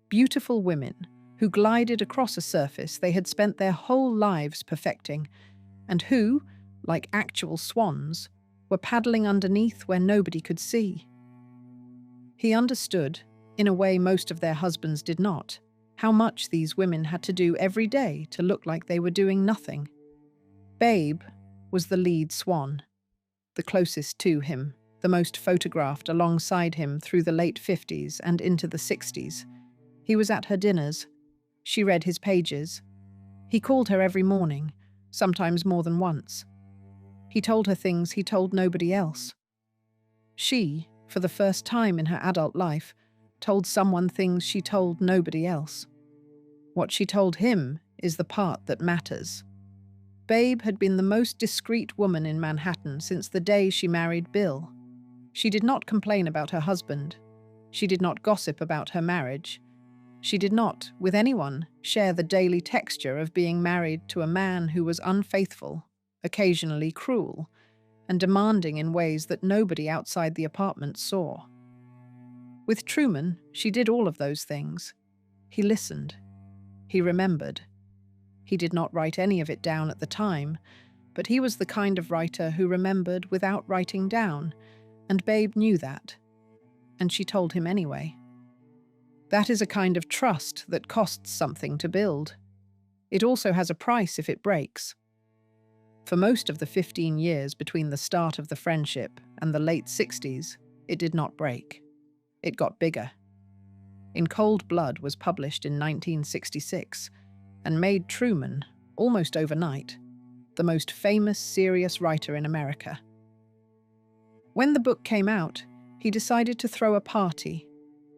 beautiful women who glided across a surface they had spent their whole lives perfecting, and who, like actual swans, were paddling underneath where nobody could see. He understood, in a way most of their husbands did not, how much these women had to do every day to look like they were doing nothing. Babe was the lead swan, the closest to him, the most photographed alongside him through the late 50s and into the 60s. He was at her dinners. She read his pages. He called her every morning, sometimes more than once. He told her things he told nobody else. She, for the first time in her adult life, told someone things she told nobody else. What she told him is the part that matters. Babe had been the most discreet woman in Manhattan since the day she married Bill. She did not complain about her husband. She did not gossip about her marriage. She did not, with anyone, share the daily texture of being married to a man who was unfaithful, occasionally cruel, and demanding in ways that nobody outside the apartment saw. With Truman, she did all of those things. He listened. He remembered. He did not write any of it down at the time, but he was the kind of writer who remembered without writing down, and Babe knew that. And she told him anyway. That is a kind of trust that costs something to build. It also has a price if it breaks. For most of the 15 years between the start of the friendship and the late 60s, it did not break. It got bigger. In Cold Blood was published in 1966 and made Truman, almost overnight, the most famous serious writer in America. When the book came out, he decided to throw a party.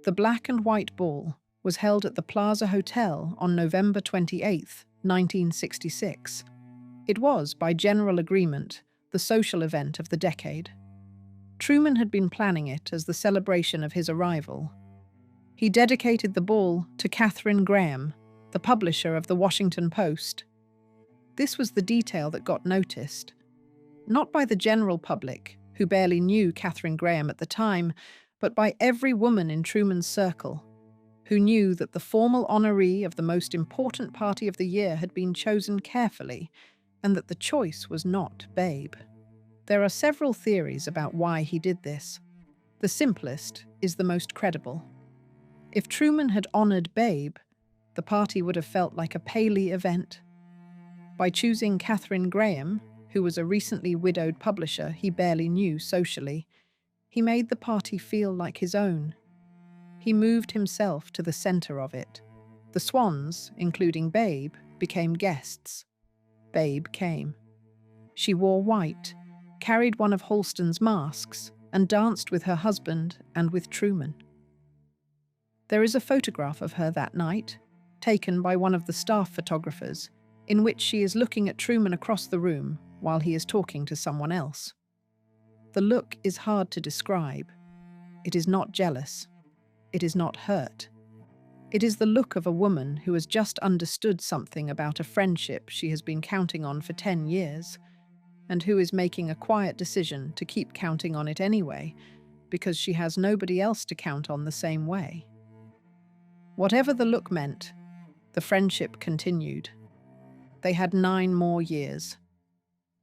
The Black and White Ball was held at the Plaza Hotel on November 28, 1966. It was, by general agreement, the social event of the decade. Truman had been planning it as the celebration of his arrival. He dedicated the ball to Katharine Graham, the publisher of the Washington Post. This was the detail that got noticed. Not by the general public, who barely knew Katharine Graham at the time, but by every woman in Truman's circle, who knew that the formal honoree of the most important party of the year had been chosen carefully, and that the choice was not Babe. There are several theories about why he did this. The simplest is the most credible. If Truman had honored Babe, the party would have felt like a Paley event. By choosing Katharine Graham, who was a recently widowed publisher he barely knew socially, he made the party feel like his own. He moved himself to the center of it. The swans, including Babe, became guests. Babe came. She wore white, carried one of Halston's masks, and danced with her husband and with Truman. There is a photograph of her that night, taken by one of the staff photographers, in which she is looking at Truman across the room while he is talking to someone else. The look is hard to describe. It is not jealous. It is not hurt. It is the look of a woman who has just understood something about a friendship she has been counting on for 10 years, and who is making a quiet decision to keep counting on it anyway, because she has nobody else to count on the same way. Whatever the look meant, the friendship continued. They had 9 more years.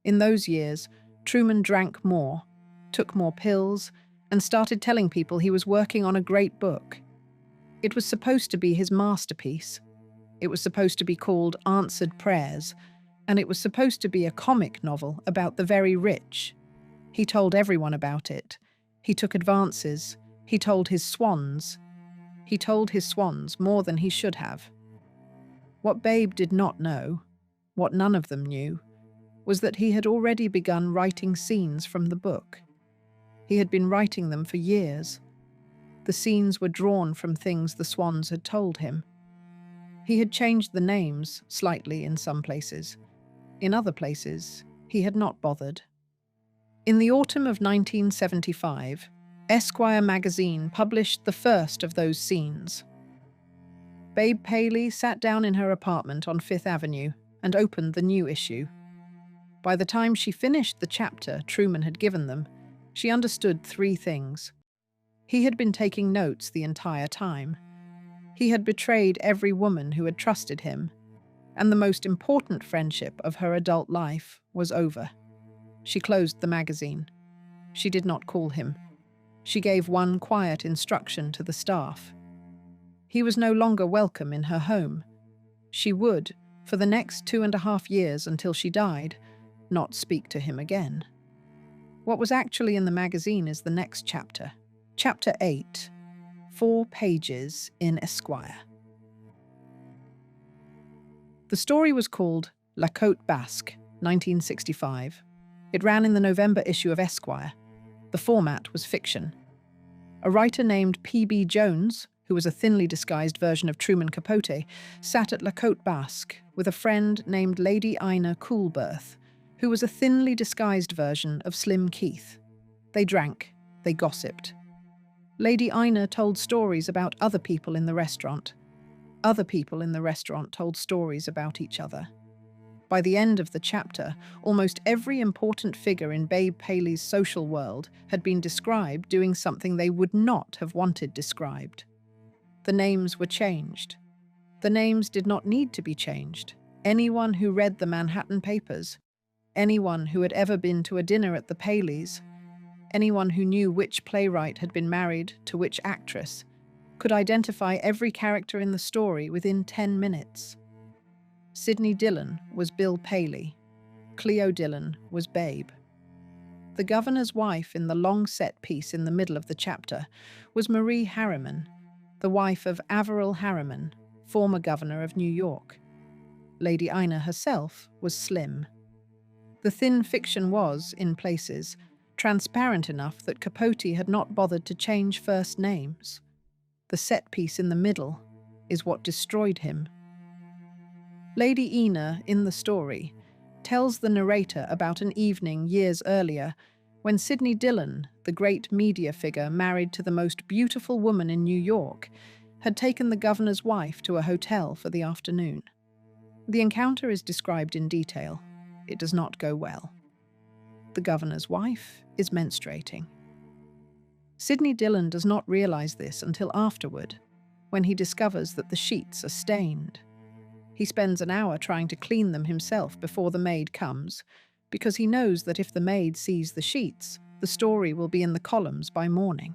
In those years, Truman drank more, took more pills, and started telling people he was working on a great book. It was supposed to be his masterpiece. It was supposed to be called Answered Prayers, and it was supposed to be a comic novel about the very rich. He told everyone about it. He took advances. He told his swans. He told his swans more than he should have. What Babe did not know, what none of them knew, was that he had already begun writing scenes from the book. He had been writing them for years. The scenes were drawn from things the swans had told him. He had changed the names slightly in some places. In other places, he had not bothered. In the autumn of 1975, Esquire magazine published the first of those scenes. Babe Paley sat down in her apartment on Fifth Avenue and opened the new issue. By the time she finished the chapter Truman had given them, she understood three things. He had been taking notes the entire time. He had betrayed every woman who had trusted him, and the most important friendship of her adult life was over. She closed the magazine. She did not call him. She gave one quiet instruction to the staff. He was no longer welcome in her home. She would, for the next 2.5 years until she died, not speak to him again. What was actually in the magazine is the next chapter. Chapter 8, 4 pages in Esquire. The story was called La Côte Basque, 1965. It ran in the November issue of Esquire. The format was fiction. A writer named P.B. Jones, who was a thinly disguised version of Truman Capote, sat at La Côte Basque with a friend named Lady Ina Coolberth, who was a thinly disguised version of Slim Keith. They drank, they gossiped. Lady Ina told stories about other people in the restaurant. Other people in the restaurant told stories about each other. By the end of the chapter, almost every important figure in Babe Paley's social world had been described doing something they would not have wanted described. The names were changed. The names did not need to be changed. Anyone who read the Manhattan papers, anyone who had ever been to a dinner at the Paleys, anyone who knew which playwright had been married to which actress, could identify every character in the story within 10 minutes. Sidney Dillon was Bill Paley. Cleo Dillon was Babe. The governor's wife in the long set piece in the middle of the chapter was Marie Harriman, the wife of Averell Harriman, former governor of New York. Lady Ina herself was Slim. The thin fiction was, in places, transparent enough that Capote had not bothered to change first names. The set piece in the middle is what destroyed him. Lady Ina, in the story, tells the narrator about an evening years earlier when Sidney Dillon, the great media figure married to the most beautiful woman in New York, had taken the governor's wife to a hotel for the afternoon. The encounter is described in detail. It does not go well. The governor's wife is menstruating. Sidney Dillon does not realize this until afterward, when he discovers that the sheets are stained. He spends an hour trying to clean them himself before the maid comes, because he knows that if the maid sees the sheets, the story will be in the columns by morning.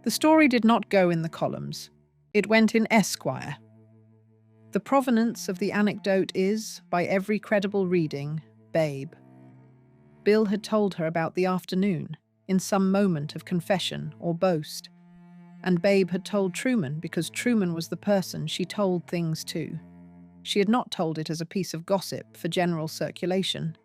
The story did not go in the columns. It went in Esquire. The provenance of the anecdote is, by every credible reading, Babe. Bill had told her about the afternoon, in some moment of confession or boast. And Babe had told Truman because Truman was the person she told things to. She had not told it as a piece of gossip for general circulation.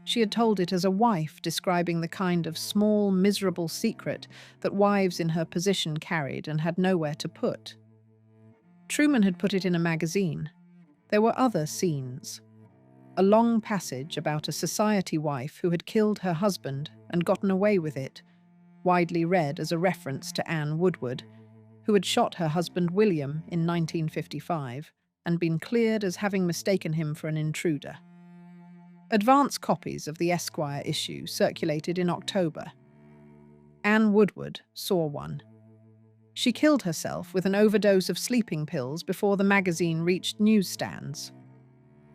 She had told it as a wife describing the kind of small, miserable secret that wives in her position carried and had nowhere to put. Truman had put it in a magazine. There were other scenes. A long passage about a society wife who had killed her husband and gotten away with it, widely read as a reference to Anne Woodward, who had shot her husband William in 1955 and been cleared as having mistaken him for an intruder. Advance copies of the Esquire issue circulated in October. Anne Woodward saw one. She killed herself with an overdose of sleeping pills before the magazine reached newsstands.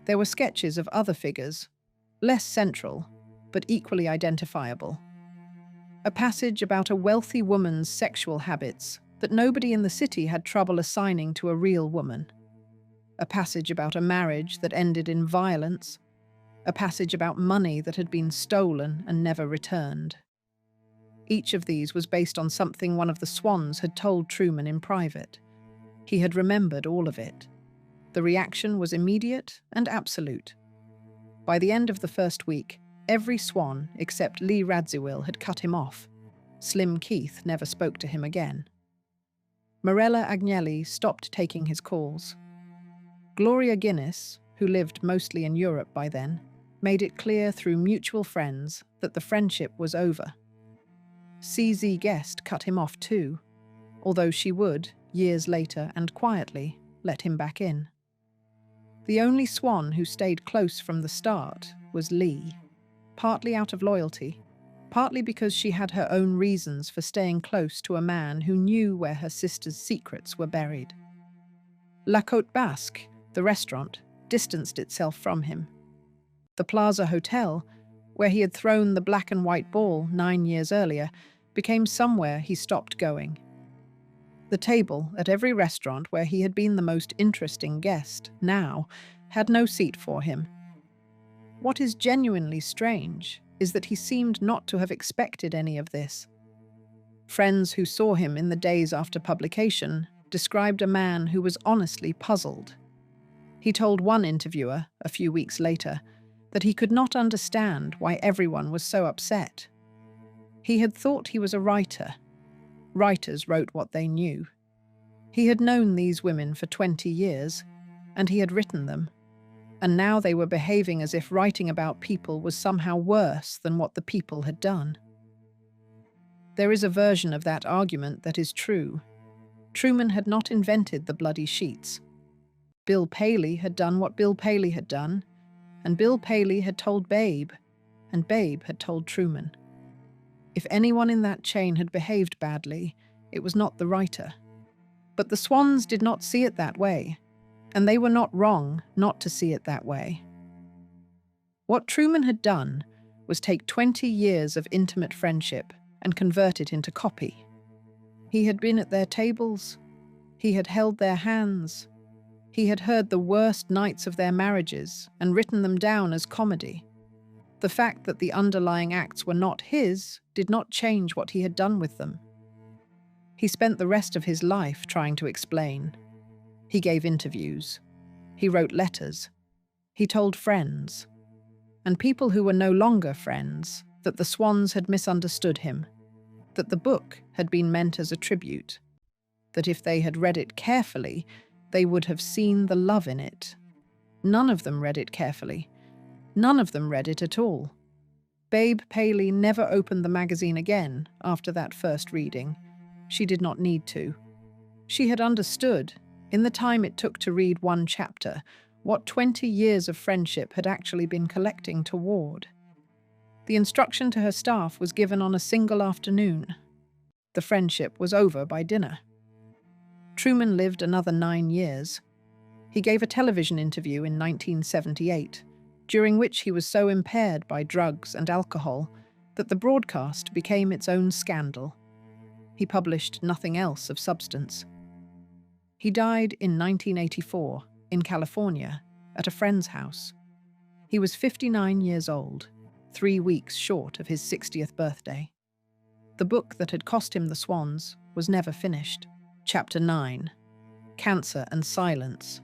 There were sketches of other figures, less central, but equally identifiable. A passage about a wealthy woman's sexual habits that nobody in the city had trouble assigning to a real woman. A passage about a marriage that ended in violence. A passage about money that had been stolen and never returned. Each of these was based on something one of the swans had told Truman in private. He had remembered all of it. The reaction was immediate and absolute. By the end of the first week, every swan except Lee Radziwill had cut him off. Slim Keith never spoke to him again. Morella Agnelli stopped taking his calls. Gloria Guinness, who lived mostly in Europe by then, made it clear through mutual friends that the friendship was over. CZ Guest cut him off too, although she would, years later and quietly, let him back in. The only swan who stayed close from the start was Lee, partly out of loyalty, partly because she had her own reasons for staying close to a man who knew where her sister's secrets were buried. La Côte Basque, the restaurant, distanced itself from him. The Plaza Hotel, where he had thrown the black and white ball 9 years earlier, became somewhere he stopped going. The table at every restaurant where he had been the most interesting guest now had no seat for him. What is genuinely strange is that he seemed not to have expected any of this. Friends who saw him in the days after publication described a man who was honestly puzzled. He told one interviewer, a few weeks later, that he could not understand why everyone was so upset. He had thought he was a writer. Writers wrote what they knew. He had known these women for 20 years, and he had written them. And now they were behaving as if writing about people was somehow worse than what the people had done. There is a version of that argument that is true. Truman had not invented the bloody sheets. Bill Paley had done what Bill Paley had done, and Bill Paley had told Babe, and Babe had told Truman. If anyone in that chain had behaved badly, it was not the writer. But the swans did not see it that way, and they were not wrong not to see it that way. What Truman had done was take 20 years of intimate friendship and convert it into copy. He had been at their tables. He had held their hands. He had heard the worst nights of their marriages and written them down as comedy. The fact that the underlying acts were not his did not change what he had done with them. He spent the rest of his life trying to explain. He gave interviews. He wrote letters. He told friends. And people who were no longer friends that the swans had misunderstood him, that the book had been meant as a tribute, that if they had read it carefully, they would have seen the love in it. None of them read it carefully. None of them read it at all. Babe Paley never opened the magazine again after that first reading. She did not need to. She had understood, in the time it took to read one chapter, what 20 years of friendship had actually been collecting toward. The instruction to her staff was given on a single afternoon. The friendship was over by dinner. Truman lived another 9 years. He gave a television interview in 1978, during which he was so impaired by drugs and alcohol that the broadcast became its own scandal. He published nothing else of substance. He died in 1984 in California at a friend's house. He was 59 years old, 3 weeks short of his 60th birthday. The book that had cost him the swans was never finished. Chapter 9: Cancer and Silence.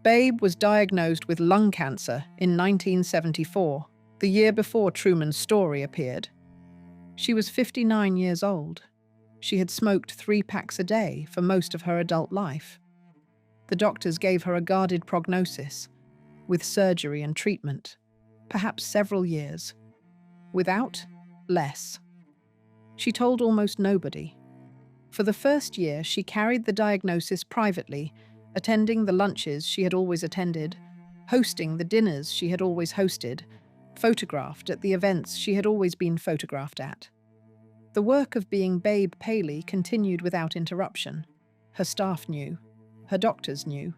Babe was diagnosed with lung cancer in 1974, the year before Truman's story appeared. She was 59 years old. She had smoked 3 packs a day for most of her adult life. The doctors gave her a guarded prognosis, with surgery and treatment, perhaps several years. Without, less. She told almost nobody. For the first year, she carried the diagnosis privately, attending the lunches she had always attended, hosting the dinners she had always hosted, photographed at the events she had always been photographed at. The work of being Babe Paley continued without interruption. Her staff knew. Her doctors knew.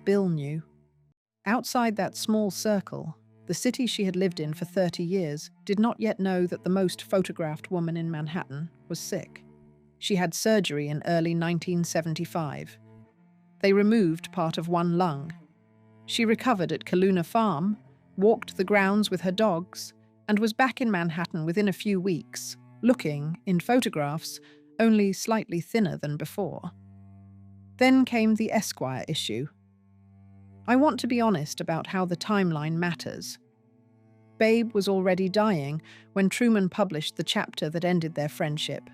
Bill knew. Outside that small circle, the city she had lived in for 30 years did not yet know that the most photographed woman in Manhattan was sick. She had surgery in early 1975. They removed part of one lung. She recovered at Kaluna Farm, walked the grounds with her dogs, and was back in Manhattan within a few weeks, looking, in photographs, only slightly thinner than before. Then came the Esquire issue. I want to be honest about how the timeline matters. Babe was already dying when Truman published the chapter that ended their friendship.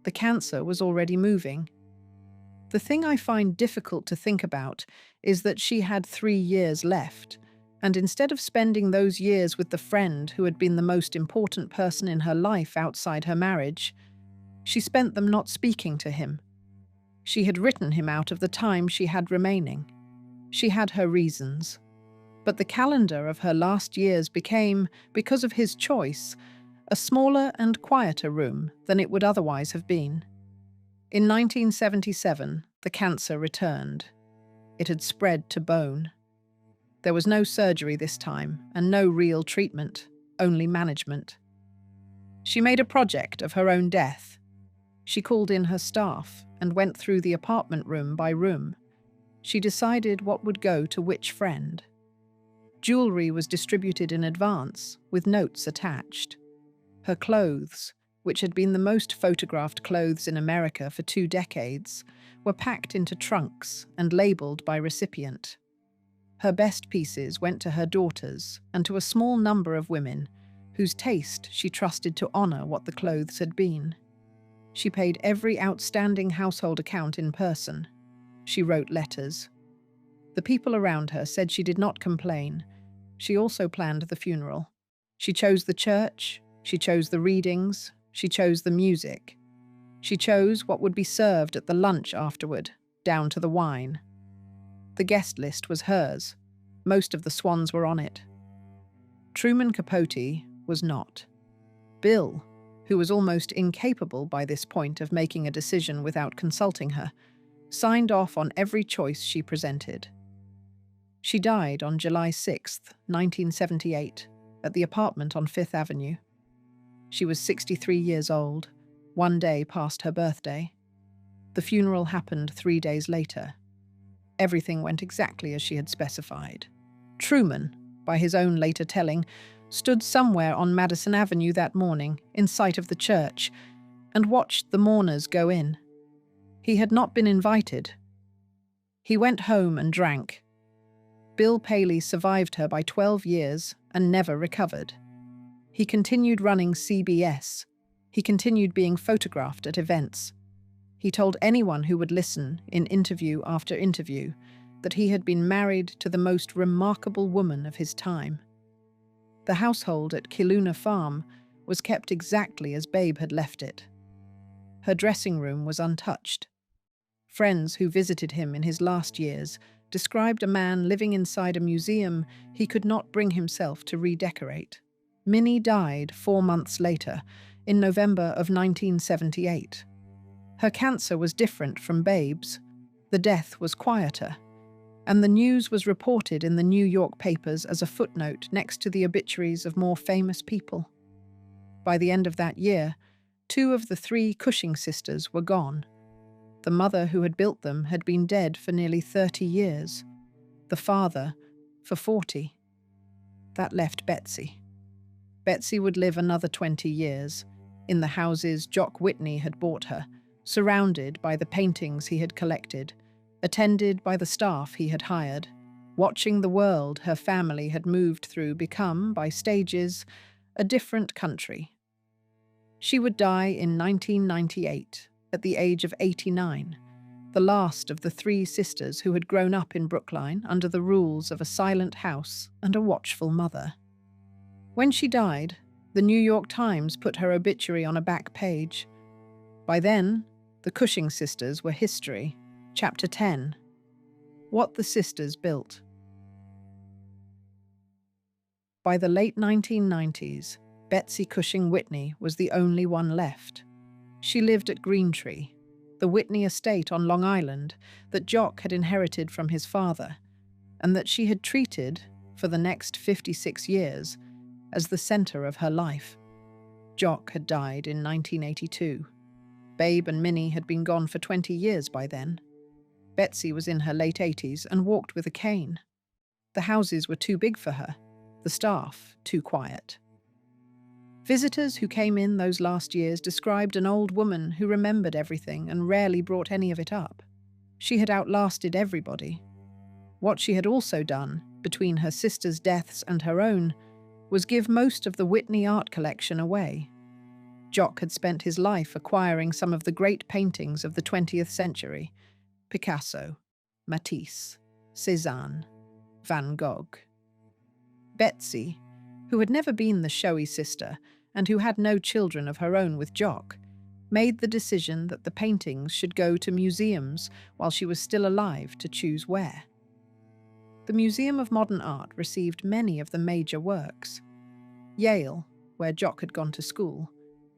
The cancer was already moving. The thing I find difficult to think about is that she had 3 years left, and instead of spending those years with the friend who had been the most important person in her life outside her marriage, she spent them not speaking to him. She had written him out of the time she had remaining. She had her reasons. But the calendar of her last years became, because of his choice, a smaller and quieter room than it would otherwise have been. In 1977, the cancer returned. It had spread to bone. There was no surgery this time, and no real treatment, only management. She made a project of her own death. She called in her staff and went through the apartment room by room. She decided what would go to which friend. Jewelry was distributed in advance, with notes attached. Her clothes, which had been the most photographed clothes in America for 2 decades, were packed into trunks and labeled by recipient. Her best pieces went to her daughters and to a small number of women whose taste she trusted to honor what the clothes had been. She paid every outstanding household account in person. She wrote letters. The people around her said she did not complain. She also planned the funeral. She chose the church, she chose the readings, she chose the music. She chose what would be served at the lunch afterward, down to the wine. The guest list was hers. Most of the swans were on it. Truman Capote was not. Bill, who was almost incapable by this point of making a decision without consulting her, signed off on every choice she presented. She died on July 6, 1978, at the apartment on Fifth Avenue. She was 63 years old, 1 day past her birthday. The funeral happened 3 days later. Everything went exactly as she had specified. Truman, by his own later telling, stood somewhere on Madison Avenue that morning, in sight of the church, and watched the mourners go in. He had not been invited. He went home and drank. Bill Paley survived her by 12 years and never recovered. He continued running CBS. He continued being photographed at events. He told anyone who would listen, in interview after interview, that he had been married to the most remarkable woman of his time. The household at Kiluna Farm was kept exactly as Babe had left it. Her dressing room was untouched. Friends who visited him in his last years described a man living inside a museum he could not bring himself to redecorate. Minnie died 4 months later, in November of 1978. Her cancer was different from Babe's. The death was quieter, and the news was reported in the New York papers as a footnote next to the obituaries of more famous people. By the end of that year, 2 of the 3 Cushing sisters were gone. The mother who had built them had been dead for nearly 30 years. The father, for 40. That left Betsy. Betsy would live another 20 years, in the houses Jock Whitney had bought her, surrounded by the paintings he had collected, attended by the staff he had hired, watching the world her family had moved through become, by stages, a different country. She would die in 1998, at the age of 89, the last of the 3 sisters who had grown up in Brookline under the rules of a silent house and a watchful mother. When she died, the New York Times put her obituary on a back page. By then, the Cushing sisters were history. Chapter 10. What the Sisters Built. By the late 1990s, Betsy Cushing Whitney was the only one left. She lived at Greentree, the Whitney estate on Long Island that Jock had inherited from his father, and that she had treated, for the next 56 years, as the center of her life. Jock had died in 1982. Babe and Minnie had been gone for 20 years by then. Betsy was in her late 80s and walked with a cane. The houses were too big for her, the staff too quiet. Visitors who came in those last years described an old woman who remembered everything and rarely brought any of it up. She had outlasted everybody. What she had also done, between her sister's deaths and her own, was give most of the Whitney art collection away. Jock had spent his life acquiring some of the great paintings of the 20th century: Picasso, Matisse, Cézanne, Van Gogh. Betsy, who had never been the showy sister and who had no children of her own with Jock, made the decision that the paintings should go to museums while she was still alive to choose where. The Museum of Modern Art received many of the major works. Yale, where Jock had gone to school,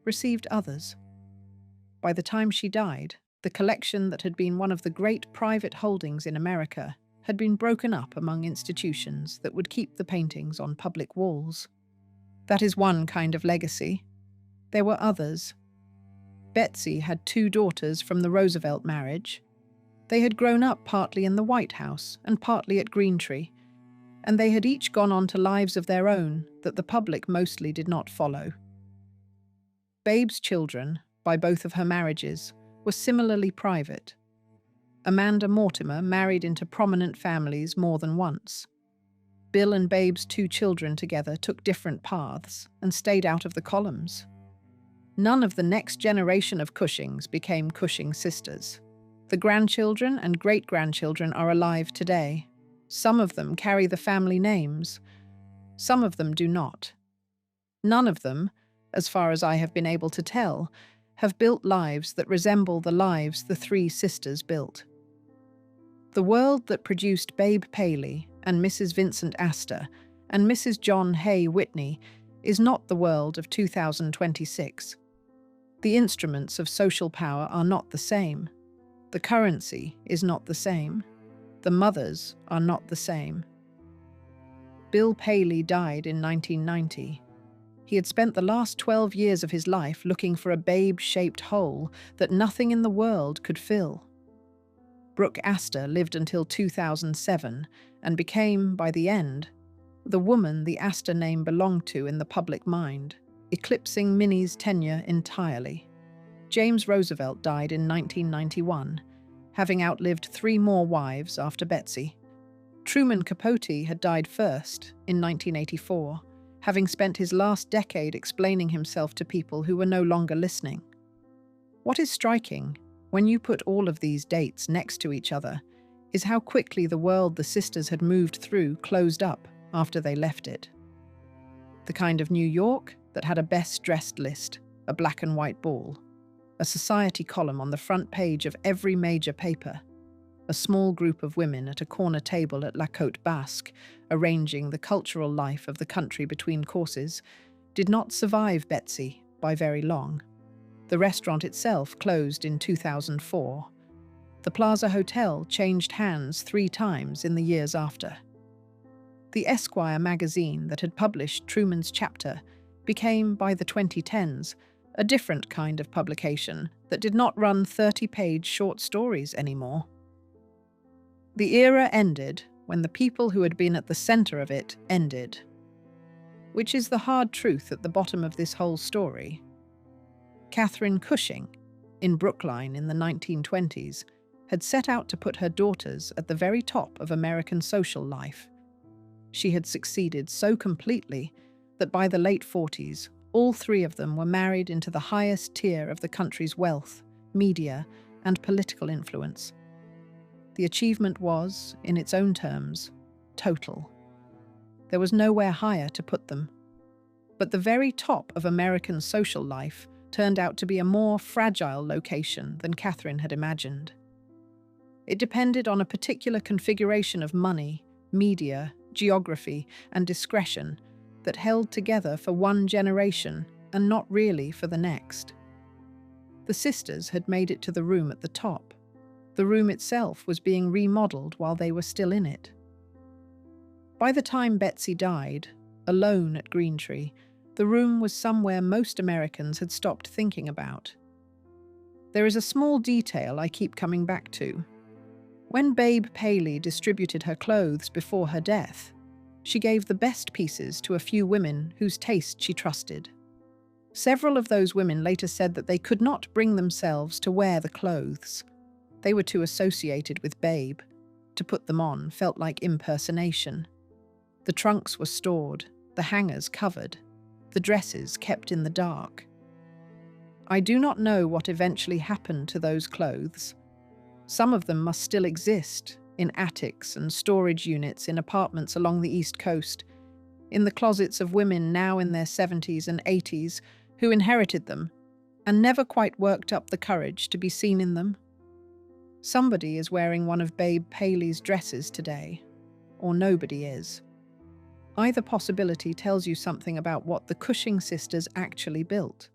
received others. By the time she died, the collection that had been one of the great private holdings in America had been broken up among institutions that would keep the paintings on public walls. That is one kind of legacy. There were others. Betsy had 2 daughters from the Roosevelt marriage. They had grown up partly in the White House and partly at Greentree, and they had each gone on to lives of their own that the public mostly did not follow. Babe's children, by both of her marriages, were similarly private. Amanda Mortimer married into prominent families more than once. Bill and Babe's 2 children together took different paths and stayed out of the columns. None of the next generation of Cushings became Cushing sisters. The grandchildren and great-grandchildren are alive today. Some of them carry the family names. Some of them do not. None of them, as far as I have been able to tell, have built lives that resemble the lives the 3 sisters built. The world that produced Babe Paley and Mrs. Vincent Astor and Mrs. John Hay Whitney is not the world of 2026. The instruments of social power are not the same. The currency is not the same. The mothers are not the same. Bill Paley died in 1990. He had spent the last 12 years of his life looking for a babe-shaped hole that nothing in the world could fill. Brooke Astor lived until 2007 and became, by the end, the woman the Astor name belonged to in the public mind, eclipsing Minnie's tenure entirely. James Roosevelt died in 1991, having outlived 3 more wives after Betsy. Truman Capote had died first, in 1984, having spent his last decade explaining himself to people who were no longer listening. What is striking, when you put all of these dates next to each other, is how quickly the world the sisters had moved through closed up after they left it. The kind of New York that had a best-dressed list, a black and white ball, a society column on the front page of every major paper, a small group of women at a corner table at La Côte Basque, arranging the cultural life of the country between courses, did not survive Betsy by very long. The restaurant itself closed in 2004. The Plaza Hotel changed hands 3 times in the years after. The Esquire magazine that had published Truman's chapter became, by the 2010s, a different kind of publication that did not run 30-page short stories anymore. The era ended when the people who had been at the center of it ended. Which is the hard truth at the bottom of this whole story. Catherine Cushing, in Brookline in the 1920s, had set out to put her daughters at the very top of American social life. She had succeeded so completely that by the late 40s, all 3 of them were married into the highest tier of the country's wealth, media, and political influence. The achievement was, in its own terms, total. There was nowhere higher to put them. But the very top of American social life turned out to be a more fragile location than Catherine had imagined. It depended on a particular configuration of money, media, geography, and discretion that held together for one generation and not really for the next. The sisters had made it to the room at the top. The room itself was being remodeled while they were still in it. By the time Betsy died, alone at Greentree, the room was somewhere most Americans had stopped thinking about. There is a small detail I keep coming back to. When Babe Paley distributed her clothes before her death, she gave the best pieces to a few women whose taste she trusted. Several of those women later said that they could not bring themselves to wear the clothes. They were too associated with Babe. To put them on felt like impersonation. The trunks were stored, the hangers covered, the dresses kept in the dark. I do not know what eventually happened to those clothes. Some of them must still exist in attics and storage units in apartments along the East Coast, in the closets of women now in their 70s and 80s who inherited them and never quite worked up the courage to be seen in them. Somebody is wearing one of Babe Paley's dresses today, or nobody is. Either possibility tells you something about what the Cushing sisters actually built.